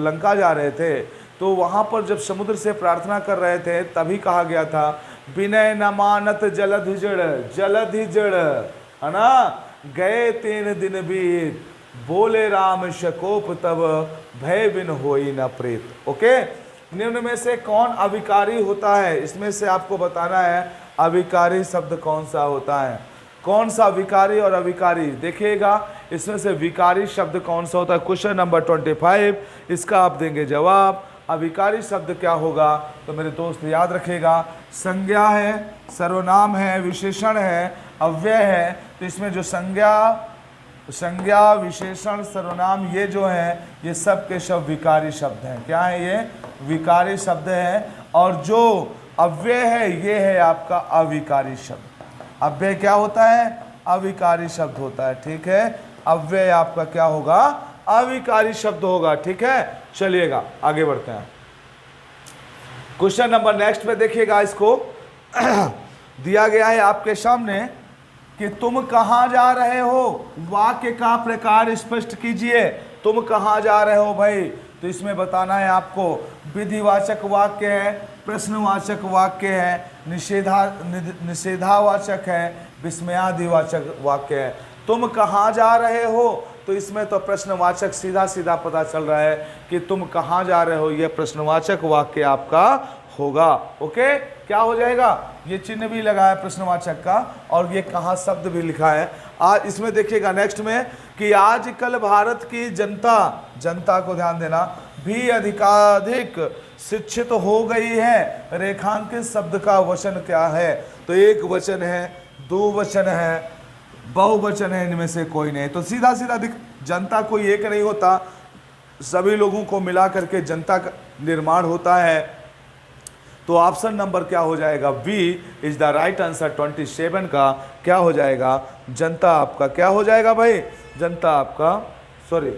लंका जा रहे थे तो वहाँ पर जब समुद्र से प्रार्थना कर रहे थे तभी कहा गया था विनय न मानत जलधि जड़, जलधि जड़, है ना, गए 3 दिन बीत, बोले राम शकोप तब भय बिन होई न प्रीत। ओके, निम्न में से कौन अविकारी होता है? इसमें से आपको बताना है अविकारी शब्द कौन सा होता है, कौन सा विकारी और अविकारी। देखिएगा, इसमें से विकारी शब्द कौन सा होता है? क्वेश्चन नंबर 25, इसका आप देंगे जवाब। अविकारी शब्द क्या होगा? तो मेरे दोस्त याद रखेगा, संज्ञा है, सर्वनाम है, विशेषण है, अव्यय है। तो इसमें जो संज्ञा, विशेषण, सर्वनाम, ये जो है ये सब के सब विकारी शब्द हैं। क्या है? ये विकारी शब्द हैं। और जो अव्यय है ये है आपका अविकारी शब्द। अव्यय क्या होता है? अविकारी शब्द होता है, ठीक है। अव्यय आपका क्या होगा? अविकारी शब्द होगा, ठीक है। चलिएगा आगे बढ़ते हैं। क्वेश्चन नंबर नेक्स्ट पे देखिएगा, इसको दिया गया है आपके सामने कि तुम कहाँ जा रहे हो, वाक्य का प्रकार स्पष्ट कीजिए। तुम कहाँ जा रहे हो भाई? तो इसमें बताना है आपको विधिवाचक वाक्य है, प्रश्नवाचक वाक्य है, निषेधावाचक है, विस्मयादिवाचक वाक्य है। तुम कहाँ जा रहे हो? तो इसमें तो प्रश्नवाचक सीधा सीधा पता चल रहा है कि तुम कहाँ जा रहे हो, यह प्रश्नवाचक वाक्य आपका होगा। ओके, क्या हो जाएगा? ये चिन्ह भी लगा है प्रश्नवाचक का और ये कहाँ शब्द भी लिखा है। आज इसमें देखिएगा नेक्स्ट में कि आजकल भारत की जनता को ध्यान देना, भी अधिकाधिक शिक्षित हो गई है। रेखांकित शब्द का वचन क्या है? तो एक वचन है, दो वचन है, बहुवचन है, इनमें से कोई नहीं। तो सीधा सीधा जनता कोई एक नहीं होता, सभी लोगों को मिला करके जनता का निर्माण होता है। तो ऑप्शन नंबर क्या हो जाएगा? B is the right answer. 27 का क्या हो जाएगा? जनता आपका क्या हो जाएगा भाई? जनता आपका, सॉरी,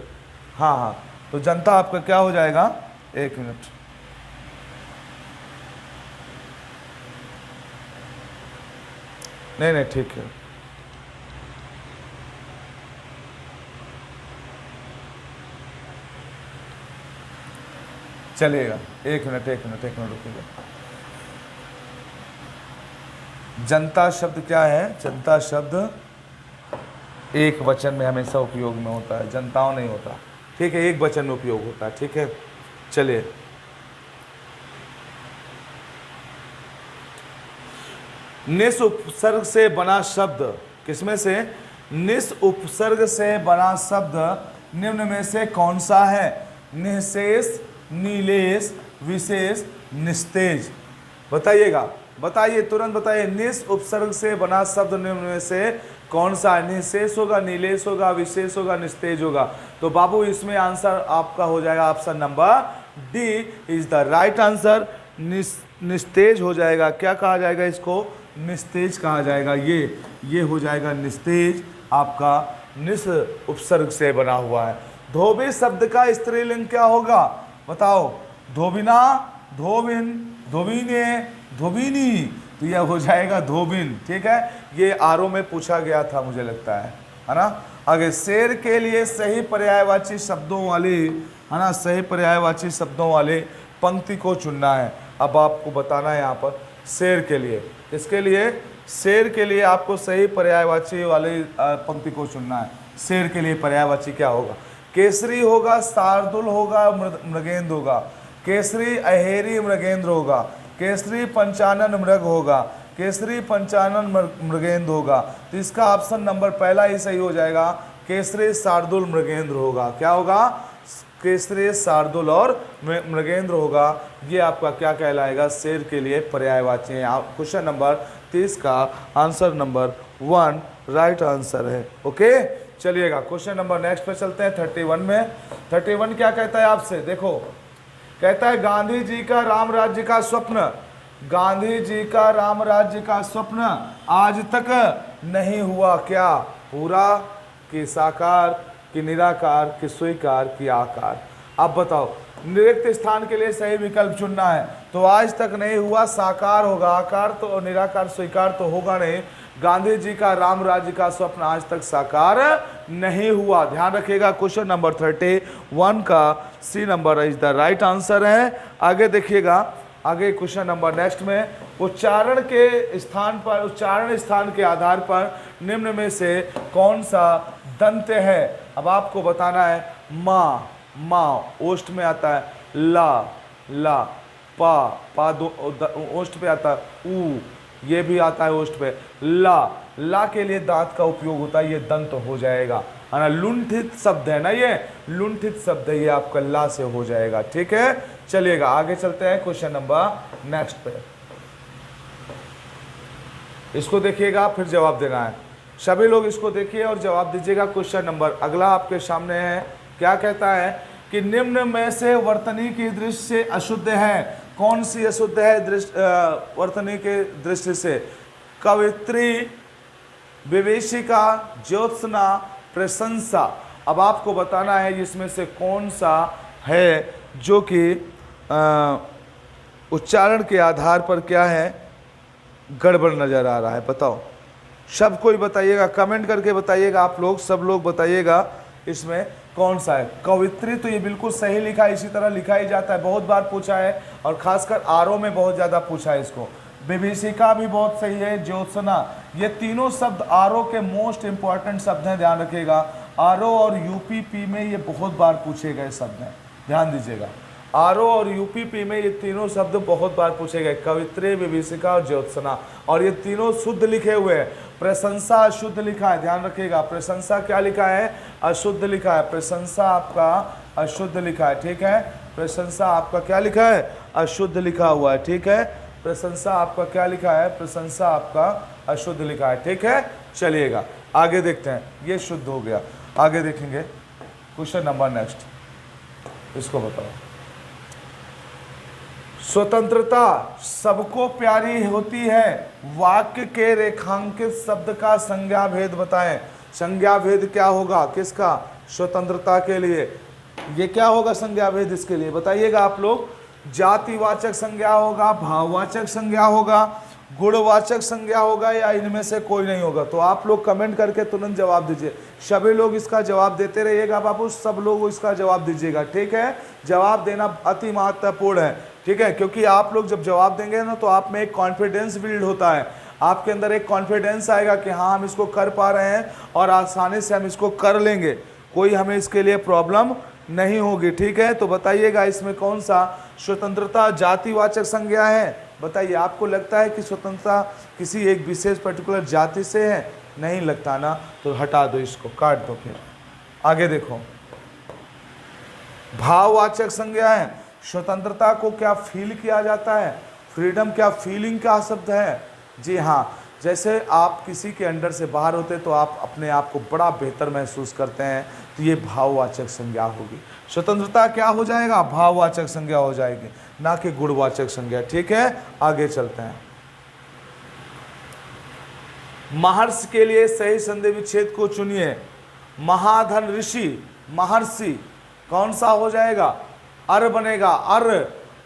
हाँ, तो जनता आपका क्या हो जाएगा? एक मिनट, नहीं ठीक है, चलिएगा, एक मिनट रुकिएगा। जनता शब्द क्या है? जनता शब्द एक वचन में हमेशा उपयोग में होता है, जनताओं नहीं होता, ठीक है, एक वचन में उपयोग होता है, ठीक है। चलिए, निस उपसर्ग से बना शब्द, किसमें से? निस उपसर्ग से बना शब्द निम्न में से कौन सा है? निःशेष, नीलेश, विशेष, निस्तेज। बताइएगा, बताइए, तुरंत बताइए। निस उपसर्ग से बना शब्द निम्न में से कौन सा है? निःशेष होगा, नीलेश होगा, विशेष होगा, निस्तेज होगा। तो बाबू इसमें आंसर आपका हो जाएगा option number D is the right answer. निस्तेज हो जाएगा। क्या कहा जाएगा इसको? निस्तेज कहा जाएगा। ये हो जाएगा निस्तेज, आपका निस उपसर्ग से बना हुआ है। धोबी शब्द का स्त्रीलिंग क्या होगा? बताओ। धोबिना, धोबिन, धोबिने, धोबिनी, तो यह हो जाएगा धोबिन। ठीक है, ये आरओ में पूछा गया था मुझे लगता है ना। आगे, शेर के लिए सही पर्यायवाची शब्दों वाले, है ना, सही पर्यायवाची शब्दों वाले पंक्ति को चुनना है। अब आपको बताना है यहाँ पर शेर के लिए, किसके लिए? शेर के लिए आपको सही पर्यायवाची वाली पंक्ति को चुनना है। शेर के लिए पर्यायवाची क्या होगा? केसरी होगा, शार्दुल होगा, मृगेंद्र होगा। केसरी अहेरी मृगेंद्र होगा, केसरी पंचानन मृग होगा, केसरी पंचानन मृगेंद्र होगा। तो इसका ऑप्शन नंबर पहला ही सही हो जाएगा, केसरी शार्दुल मृगेंद्र होगा। क्या होगा? केसरी शार्दुल और मृगेंद्र होगा। ये आपका क्या कहलाएगा? शेर के लिए पर्यायवाची है। क्वेश्चन नंबर 30 का आंसर नंबर 1 राइट आंसर है। ओके, चलिएगा क्वेश्चन नंबर नेक्स्ट पे चलते हैं 31 में। 31 क्या कहता है आपसे? देखो, कहता है गांधी जी का राम राज्य का स्वप्न, गांधी जी का राम राज्य का स्वप्न आज तक नहीं हुआ। क्या? पूरा कि साकार कि निराकार कि स्वीकार कि आकार? अब बताओ, निरुक्त स्थान के लिए सही विकल्प चुनना है। तो आज तक नहीं हुआ, साकार होगा, आकार तो निराकार स्वीकार तो होगा नहीं। गांधी जी का राम राज्य का स्वप्न आज तक साकार नहीं हुआ। ध्यान रखिएगा, क्वेश्चन नंबर 31 का C number is the right answer है। आगे देखिएगा, आगे क्वेश्चन नंबर नेक्स्ट में उच्चारण के स्थान पर, उच्चारण स्थान के आधार पर निम्न में से कौन सा दंत है? अब आपको बताना है। माँ, माँ ओष्ठ में आता है। ला, ला, पा दो ओष्ठ पे आता है। ऊ, ये भी आता है ओष्ठ पे। ला के लिए दांत का उपयोग होता है, ये दंत हो जाएगा, है ना। लुंठित शब्द है ना, ये लुंठित शब्द है, ये आपका ला से हो जाएगा। ठीक है, चलिएगा आगे चलते हैं क्वेश्चन नंबर नेक्स्ट पे। इसको देखिएगा, फिर जवाब देना है। सभी लोग इसको देखिए और जवाब दीजिएगा। क्वेश्चन नंबर अगला आपके सामने है। क्या कहता है कि निम्न में से वर्तनी की दृष्टि से अशुद्ध है। कौन सी अशुद्ध है वर्तनी के दृष्टि से? कवित्री, विवेशिका, ज्योत्सना, प्रशंसा। अब आपको बताना है इसमें से कौन सा है जो कि उच्चारण के आधार पर क्या है, गड़बड़ नजर आ रहा है। बताओ, सब कोई बताइएगा, कमेंट करके बताइएगा। आप लोग सब लोग बताइएगा इसमें कौन सा है। कवित्री तो ये बिल्कुल सही लिखा है, इसी तरह लिखा ही जाता है, बहुत बार पूछा है और खासकर आरओ में बहुत ज़्यादा पूछा है इसको। विभीषिका भी बहुत सही है, ज्योत्सना, ये तीनों शब्द आरओ के मोस्ट इंपॉर्टेंट शब्द हैं। ध्यान रखिएगा, आरओ और यूपीपी में ये बहुत बार पूछे गए शब्द हैं, ध्यान दीजिएगा। आरओ और यूपीपी में ये तीनों शब्द बहुत बार पूछे गए, कवित्री, विभीषिका और ज्योत्सना, और ये तीनों शुद्ध लिखे हुए हैं। प्रशंसा अशुद्ध लिखा है, ध्यान रखिएगा। प्रशंसा क्या लिखा है? अशुद्ध लिखा है। प्रशंसा आपका अशुद्ध लिखा है। ठीक है, प्रशंसा आपका क्या लिखा है? अशुद्ध लिखा हुआ है। ठीक है, प्रशंसा आपका क्या लिखा है? प्रशंसा आपका अशुद्ध लिखा है। ठीक है, चलिएगा आगे देखते हैं। ये शुद्ध हो गया, आगे देखेंगे क्वेश्चन नंबर नेक्स्ट। इसको बताओ। स्वतंत्रता सबको प्यारी होती है, वाक्य के रेखांकित शब्द का संज्ञा भेद बताएं। संज्ञा भेद क्या होगा किसका? स्वतंत्रता के लिए। ये क्या होगा संज्ञा भेद इसके लिए? बताइएगा आप लोग। जातिवाचक संज्ञा होगा, भाववाचक संज्ञा होगा, गुणवाचक संज्ञा होगा, या इनमें से कोई नहीं होगा? तो आप लोग कमेंट करके तुरंत जवाब दीजिए। सभी लोग इसका जवाब देते रहिएगा बाबू, सब लोग इसका जवाब दीजिएगा। ठीक है, जवाब देना अति महत्वपूर्ण है। ठीक है, क्योंकि आप लोग जब जवाब देंगे ना तो आप में एक कॉन्फिडेंस बिल्ड होता है, आपके अंदर एक कॉन्फिडेंस आएगा कि हाँ हम इसको कर पा रहे हैं और आसानी से हम इसको कर लेंगे, कोई हमें इसके लिए प्रॉब्लम नहीं होगी। ठीक है, तो बताइएगा इसमें कौन सा स्वतंत्रता जातिवाचक संज्ञा है? बताइए, आपको लगता है कि स्वतंत्रता किसी एक विशेष पर्टिकुलर जाति से है? नहीं लगता ना, तो हटा दो इसको, काट दो। फिर आगे देखो, भाववाचक संज्ञा है। स्वतंत्रता को क्या फील किया जाता है? फ्रीडम क्या फीलिंग का शब्द है? जी हाँ, जैसे आप किसी के अंडर से बाहर होते तो आप अपने आप को बड़ा बेहतर महसूस करते हैं, तो ये भाववाचक संज्ञा होगी। स्वतंत्रता क्या हो जाएगा? भाववाचक संज्ञा हो जाएगी, ना कि गुणवाचक संज्ञा। ठीक है, आगे चलते हैं। महर्षि के लिए सही संधि विच्छेद को चुनिए। महाधन ऋषि, महर्षि कौन सा हो जाएगा? अर बनेगा।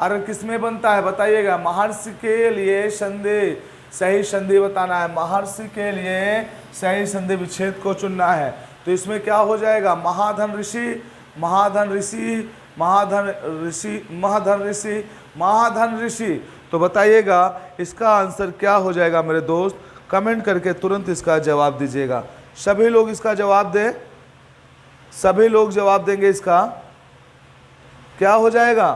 अर किस में बनता है बताइएगा? महर्षि के लिए संधि, सही संधि बताना है। महर्षि के लिए सही संधि विच्छेद को चुनना है, तो इसमें क्या हो जाएगा? महाधन ऋषि, महाधन ऋषि, महाधन ऋषि, महाधन ऋषि, महाधन ऋषि। तो बताइएगा इसका आंसर क्या हो जाएगा मेरे दोस्त? कमेंट करके तुरंत इसका जवाब दीजिएगा। सभी लोग इसका जवाब दें, सभी लोग जवाब देंगे। इसका क्या हो जाएगा?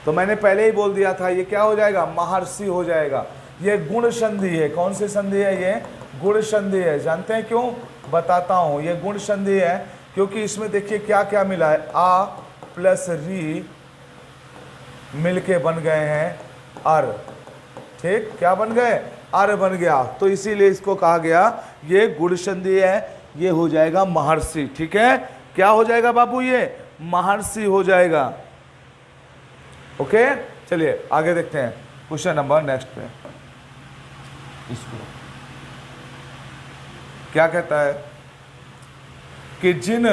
तो मैंने पहले ही बोल दिया था, ये क्या हो जाएगा? महर्षि हो जाएगा। ये गुण संधि है। कौन सी संधि है? ये गुण संधि है। जानते हैं क्यों? बताता हूं। ये गुण संधि है क्योंकि इसमें देखिए क्या क्या मिला है, आ प्लस री मिलके बन गए हैं अर। ठीक, क्या बन गए? अर बन गया, तो इसीलिए इसको कहा गया ये गुण संधि है। ये हो जाएगा महर्षि। ठीक है, क्या हो जाएगा बाबू? ये महर्षि हो जाएगा। ओके, चलिए आगे देखते हैं क्वेश्चन नंबर नेक्स्ट पे। इसको क्या कहता है कि जिन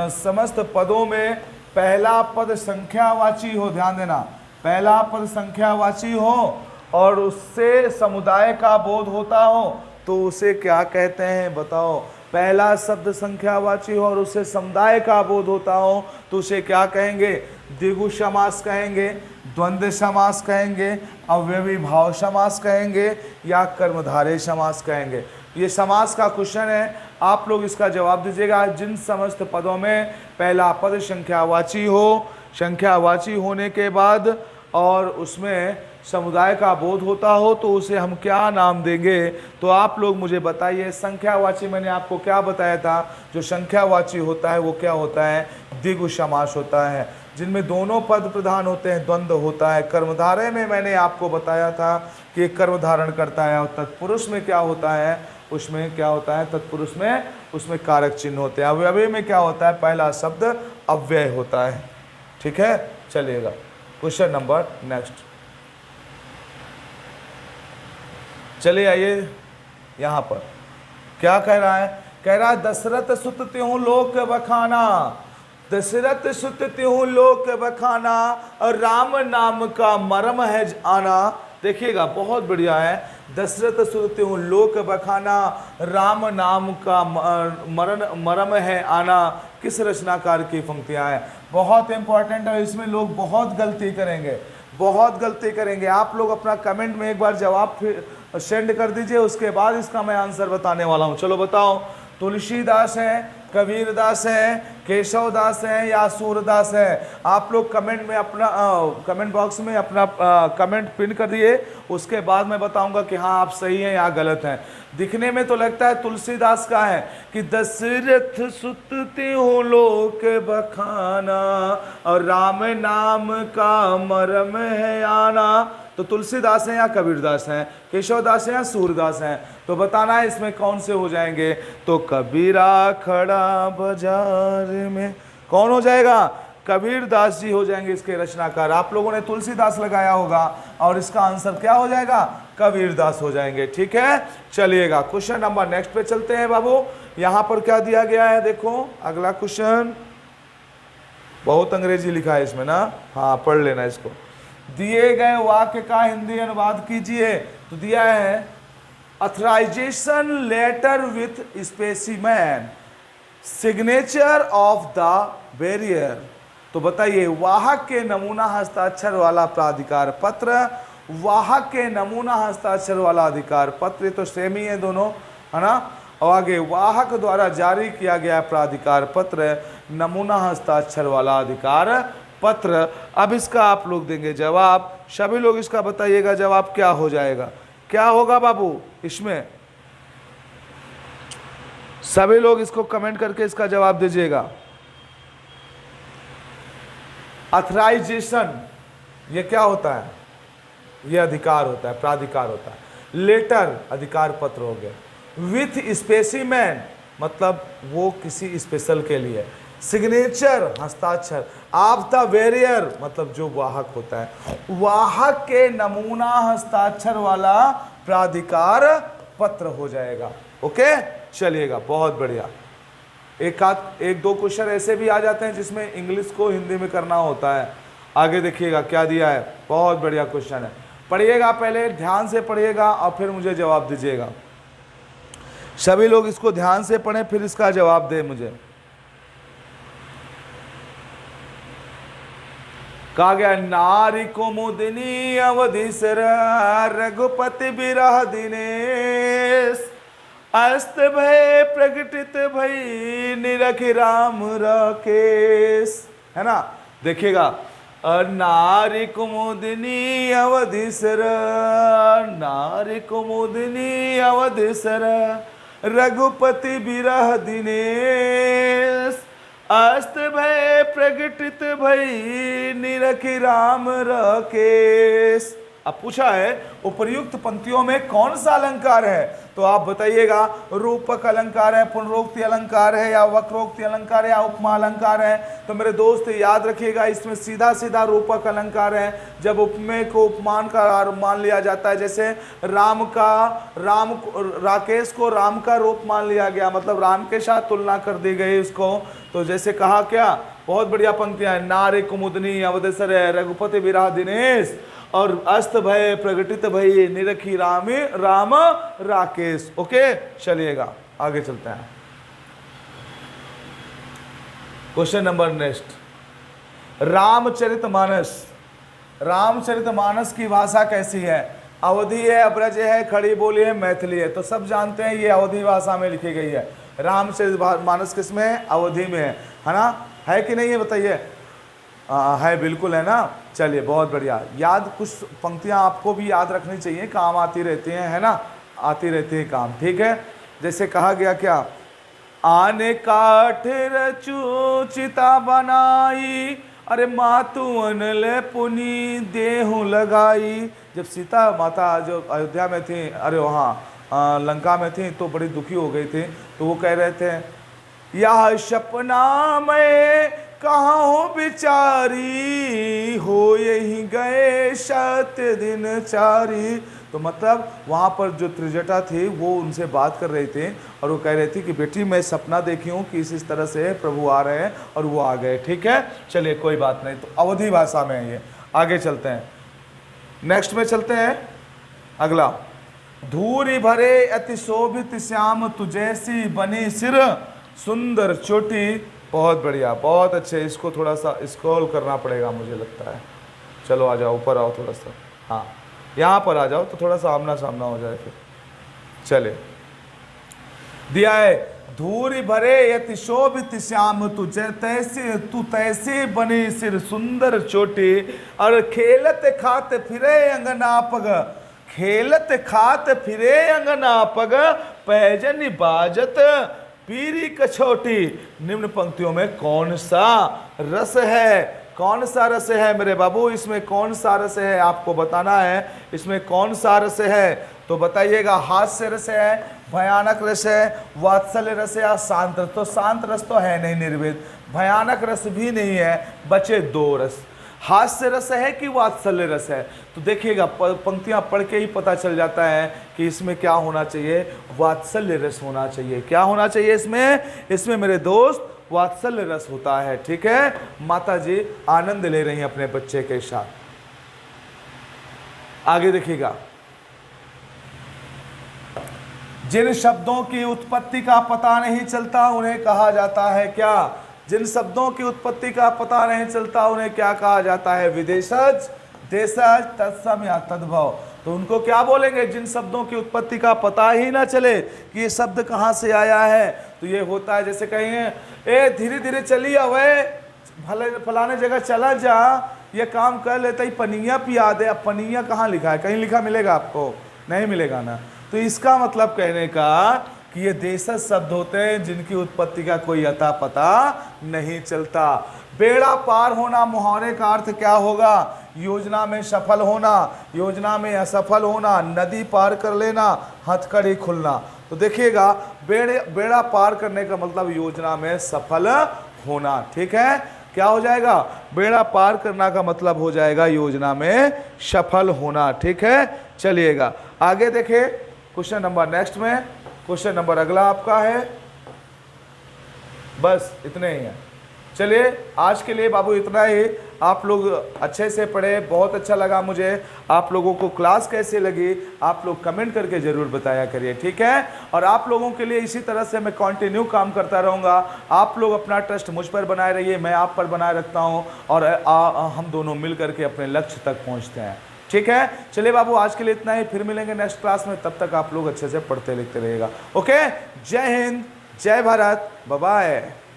समस्त पदों में पहला पद संख्यावाची हो, ध्यान देना, पहला पद संख्यावाची हो और उससे समुदाय का बोध होता हो, तो उसे क्या कहते हैं बताओ? पहला शब्द संख्यावाची हो और उससे समुदाय का बोध होता हो तो उसे क्या कहेंगे? द्विगु समास कहेंगे, द्वंद्व समास कहेंगे, अव्ययी भाव समास कहेंगे, या कर्मधारय समास कहेंगे। ये समास का क्वेश्चन है, आप लोग इसका जवाब दीजिएगा। जिन समस्त पदों में पहला पद संख्यावाची हो, संख्यावाची होने के बाद और उसमें समुदाय का बोध होता हो, तो उसे हम क्या नाम देंगे? तो आप लोग मुझे बताइए। संख्यावाची मैंने आपको क्या बताया था? जो संख्यावाची होता है वो क्या होता है? द्विगु समास होता है, जिनमें दोनों पद प्रधान होते हैं, द्वंद्व होता है। कर्मधारय में मैंने आपको बताया था कि कर्म धारण करता है, और तत्पुरुष में क्या होता है? उसमें क्या होता है? तत्पुरुष में उसमें कारक चिन्ह होते हैं। अव्यय में क्या होता है? पहला शब्द अव्यय होता है। ठीक है, चलिएगा क्वेश्चन नंबर नेक्स्ट। चलिए आइए, यहाँ पर क्या कह रहा है? कह रहा है दशरथ सुत त्यों लोक बखाना, दशरथ सुत त्यों लोक बखाना और राम नाम का मरम है आना। देखिएगा बहुत बढ़िया है। दशरथ सुत त्यों लोक बखाना, राम नाम का मरम है आना। किस रचनाकार की पंक्तियां हैं? बहुत इंपॉर्टेंट है। इसमें लोग बहुत गलती करेंगे, बहुत गलती करेंगे। आप लोग अपना कमेंट में एक बार जवाब सेंड कर दीजिए, उसके बाद इसका मैं आंसर बताने वाला हूं। चलो बताओ, तुलसीदास है, कबीरदास है, केशवदास है या सूरदास है? आप लोग कमेंट में अपना कमेंट बॉक्स में अपना कमेंट पिन कर दिए, उसके बाद मैं बताऊंगा कि हाँ आप सही हैं या गलत हैं। दिखने में तो लगता है तुलसीदास का है कि दशरथ सुत त्यों लोक बखाना और राम नाम का मरम है आना। तो तुलसीदास हैं या कबीरदास हैं? केशवदास हैं या सूरदास हैं? तो बताना है इसमें कौन से हो जाएंगे। तो कबीरा खड़ा बाजार में, कौन हो जाएगा? कबीरदास जी हो जाएंगे इसके रचनाकार। आप लोगों ने तुलसीदास लगाया होगा और इसका आंसर क्या हो जाएगा? कबीरदास हो जाएंगे। ठीक है, चलिएगा क्वेश्चन नंबर नेक्स्ट पे चलते हैं बाबू। यहां पर क्या दिया गया है देखो, अगला क्वेश्चन। बहुत अंग्रेजी लिखा है इसमें ना, हाँ पढ़ लेना इसको। दिए गए वाक्य का हिंदी अनुवाद कीजिए। तो दिया है authorisation letter with specimen, signature of the bearer. तो बताइए, वाहक के नमूना हस्ताक्षर वाला प्राधिकार पत्र, वाहक के नमूना हस्ताक्षर वाला अधिकार पत्र, तो सेम ही है दोनों, है ना। और आगे वाहक द्वारा जारी किया गया प्राधिकार पत्र, नमूना हस्ताक्षर वाला अधिकार पत्र। अब इसका आप लोग देंगे जवाब। सभी लोग इसका बताइएगा जवाब क्या हो जाएगा, क्या होगा बाबू इसमें? सभी लोग इसको कमेंट करके इसका जवाब दीजिएगा। ऑथराइजेशन, ये क्या होता है? ये अधिकार होता है, प्राधिकार होता है। लेटर, अधिकार पत्र हो गया। विथ स्पेसिमेन, मतलब वो किसी स्पेशल के लिए। सिग्नेचर, हस्ताक्षर। ऑफ द वेरियर, मतलब जो वाहक होता है, वाहक के नमूना हस्ताक्षर वाला प्राधिकार पत्र हो जाएगा। ओके, चलिएगा, बहुत बढ़िया। एक दो क्वेश्चन ऐसे भी आ जाते हैं जिसमें इंग्लिश को हिंदी में करना होता है। आगे देखिएगा क्या दिया है, बहुत बढ़िया क्वेश्चन है। पढ़िएगा, पहले ध्यान से पढ़िएगा और फिर मुझे जवाब दीजिएगा। सभी लोग इसको ध्यान से पढ़ें, फिर इसका जवाब दें मुझे। कहा गया, नारी कुमुदिनी अवधिसर रघुपति बिरह दिनेश, अस्त भय प्रकटित भई निरख राम राकेश, है ना। देखिएगा, नारी कुमुदिनी अवधिसर, नारी कुमुदिनी अवधिसर रघुपति बिरह दिनेश, अस्त भय प्रकटित भई निरख राम राकेश। अब पूछा है उपर्युक्त पंक्तियों में कौन सा अलंकार है, तो आप बताइएगा। रूपक अलंकार है, पुनरोक्ति अलंकार है, या वक्रोक्ति अलंकार है, या उपमा अलंकार है। तो मेरे दोस्त याद रखिएगा, इसमें सीधा सीधा रूपक अलंकार है। जब उपमेय को उपमान का मान लिया जाता है, जैसे राकेश को राम का रूप मान लिया गया, मतलब राम के साथ तुलना कर दी गई उसको। तो जैसे कहा क्या, बहुत बढ़िया पंक्तियां है। नारी कुमुदनी अवधेसर रघुपति बिरह दिनेश, और अस्त भय प्रकटित भय निरखी राम राकेश। ओके, चलिएगा आगे चलते हैं। Question number next, Ramcharitmanas. Ramcharitmanas की भाषा कैसी है? अवधी है, अब्रज है, खड़ी बोली है, मैथिली है। तो सब जानते हैं ये अवधी भाषा में लिखी गई है। रामचरितमानस किस में है? अवधी में है ना। है कि नहीं है बताइए? है, बिल्कुल है ना। चलिए, बहुत बढ़िया। याद, कुछ पंक्तियां आपको भी याद रखनी चाहिए, काम आती रहती हैं, है ना, आती रहती है काम। ठीक है, जैसे कहा गया क्या, आने काठ रचू चिता बनाई, अरे मातु अनल पुनी देहु लगाई। जब सीता माता जो अयोध्या में थी, अरे वहाँ लंका में थी, तो बड़ी दुखी हो गई थी। तो वो कह रहे थे, यह सपना में कहाँ हो बिचारी, हो यही गए सत्य दिन चारी। तो मतलब वहाँ पर जो त्रिजटा थी वो उनसे बात कर रही थी, और वो कह रही थी कि बेटी मैं सपना देखी हूँ कि इस तरह से प्रभु आ रहे हैं, और वो आ गए। ठीक है, चलिए कोई बात नहीं। तो अवधी भाषा में है ये। आगे चलते हैं, नेक्स्ट में चलते हैं। अगला, धूरी भरे अति शोभित श्याम तुझैसी बनी सिर सुंदर चोटी। बहुत बढ़िया, बहुत अच्छे। इसको थोड़ा सा स्क्रॉल करना पड़ेगा मुझे लगता है। चलो आ जाओ, ऊपर आओ थोड़ा सा। हाँ, यहाँ पर आ जाओ तो थोड़ा सा आमना सामना हो जाए फिर। चले, दिया है, धूरी भरे यति शोभित श्याम तू तैसे बनी सिर सुंदर चोटी, और खेलत खात फिरे अंगना पग, खेलत खात फिरे अंगना पग, पैजनी बाजत पीरी कछोटी। निम्न पंक्तियों में कौन सा रस है? कौन सा रस है मेरे बाबू? इसमें कौन सा रस है आपको बताना है। इसमें कौन सा रस है तो बताइएगा। हास्य रस है, भयानक रस है, वात्सल्य रस है, या शांत रस? तो शांत रस तो है नहीं, निर्वेद। भयानक रस भी नहीं है, बचे दो रस। हास्य रस है कि वात्सल्य रस है? तो देखिएगा, पंक्तियां पढ़ के ही पता चल जाता है कि इसमें क्या होना चाहिए, वात्सल्य रस होना चाहिए। क्या होना चाहिए इसमें मेरे दोस्त, वात्सल्य रस होता है। ठीक है, माता जी आनंद ले रही हैं अपने बच्चे के साथ। आगे देखिएगा, जिन शब्दों की उत्पत्ति का पता नहीं चलता उन्हें कहा जाता है क्या? जिन शब्दों की उत्पत्ति का पता नहीं चलता उन्हें क्या कहा जाता है? विदेशज, देशज, तत्सम या तद्भव। तो उनको क्या बोलेंगे? जिन शब्दों की उत्पत्ति का पता ही ना चले कि ये शब्द कहाँ से आया है। तो ये होता है जैसे कहेंगे, ए धीरे धीरे चलिए, अवे फलाने जगह चला जा, ये काम कर लेता ही पनिया पिया दे। अब पनिया कहाँ लिखा है? कहीं लिखा मिलेगा आपको? नहीं मिलेगा ना। तो इसका मतलब कहने का कि ये देशज शब्द होते हैं जिनकी उत्पत्ति का कोई अता पता नहीं चलता। बेड़ा पार होना मुहावरे का अर्थ क्या होगा? योजना में सफल होना, योजना में असफल होना, नदी पार कर लेना, हथकड़ी खुलना। तो देखिएगा, बेड़ा पार करने का मतलब योजना में सफल होना। ठीक है, क्या हो जाएगा? बेड़ा पार करना का मतलब हो जाएगा योजना में सफल होना। ठीक है, चलिएगा आगे देखिए क्वेश्चन नंबर नेक्स्ट में। क्वेश्चन नंबर अगला आपका है, बस इतने ही है। चलिए आज के लिए बाबू इतना ही। आप लोग अच्छे से पढ़े, बहुत अच्छा लगा मुझे। आप लोगों को क्लास कैसे लगी आप लोग कमेंट करके ज़रूर बताया करिए। ठीक है, और आप लोगों के लिए इसी तरह से मैं कंटिन्यू काम करता रहूँगा। आप लोग अपना ट्रस्ट मुझ पर बनाए रहिए, मैं आप पर बनाए रखता हूँ, और हम दोनों मिल करके अपने लक्ष्य तक पहुँचते हैं। ठीक है, चलिए बाबू आज के लिए इतना ही, फिर मिलेंगे नेक्स्ट क्लास में। तब तक आप लोग अच्छे से पढ़ते लिखते रहिएगा। ओके, जय हिंद, जय भारत, बाय बाय।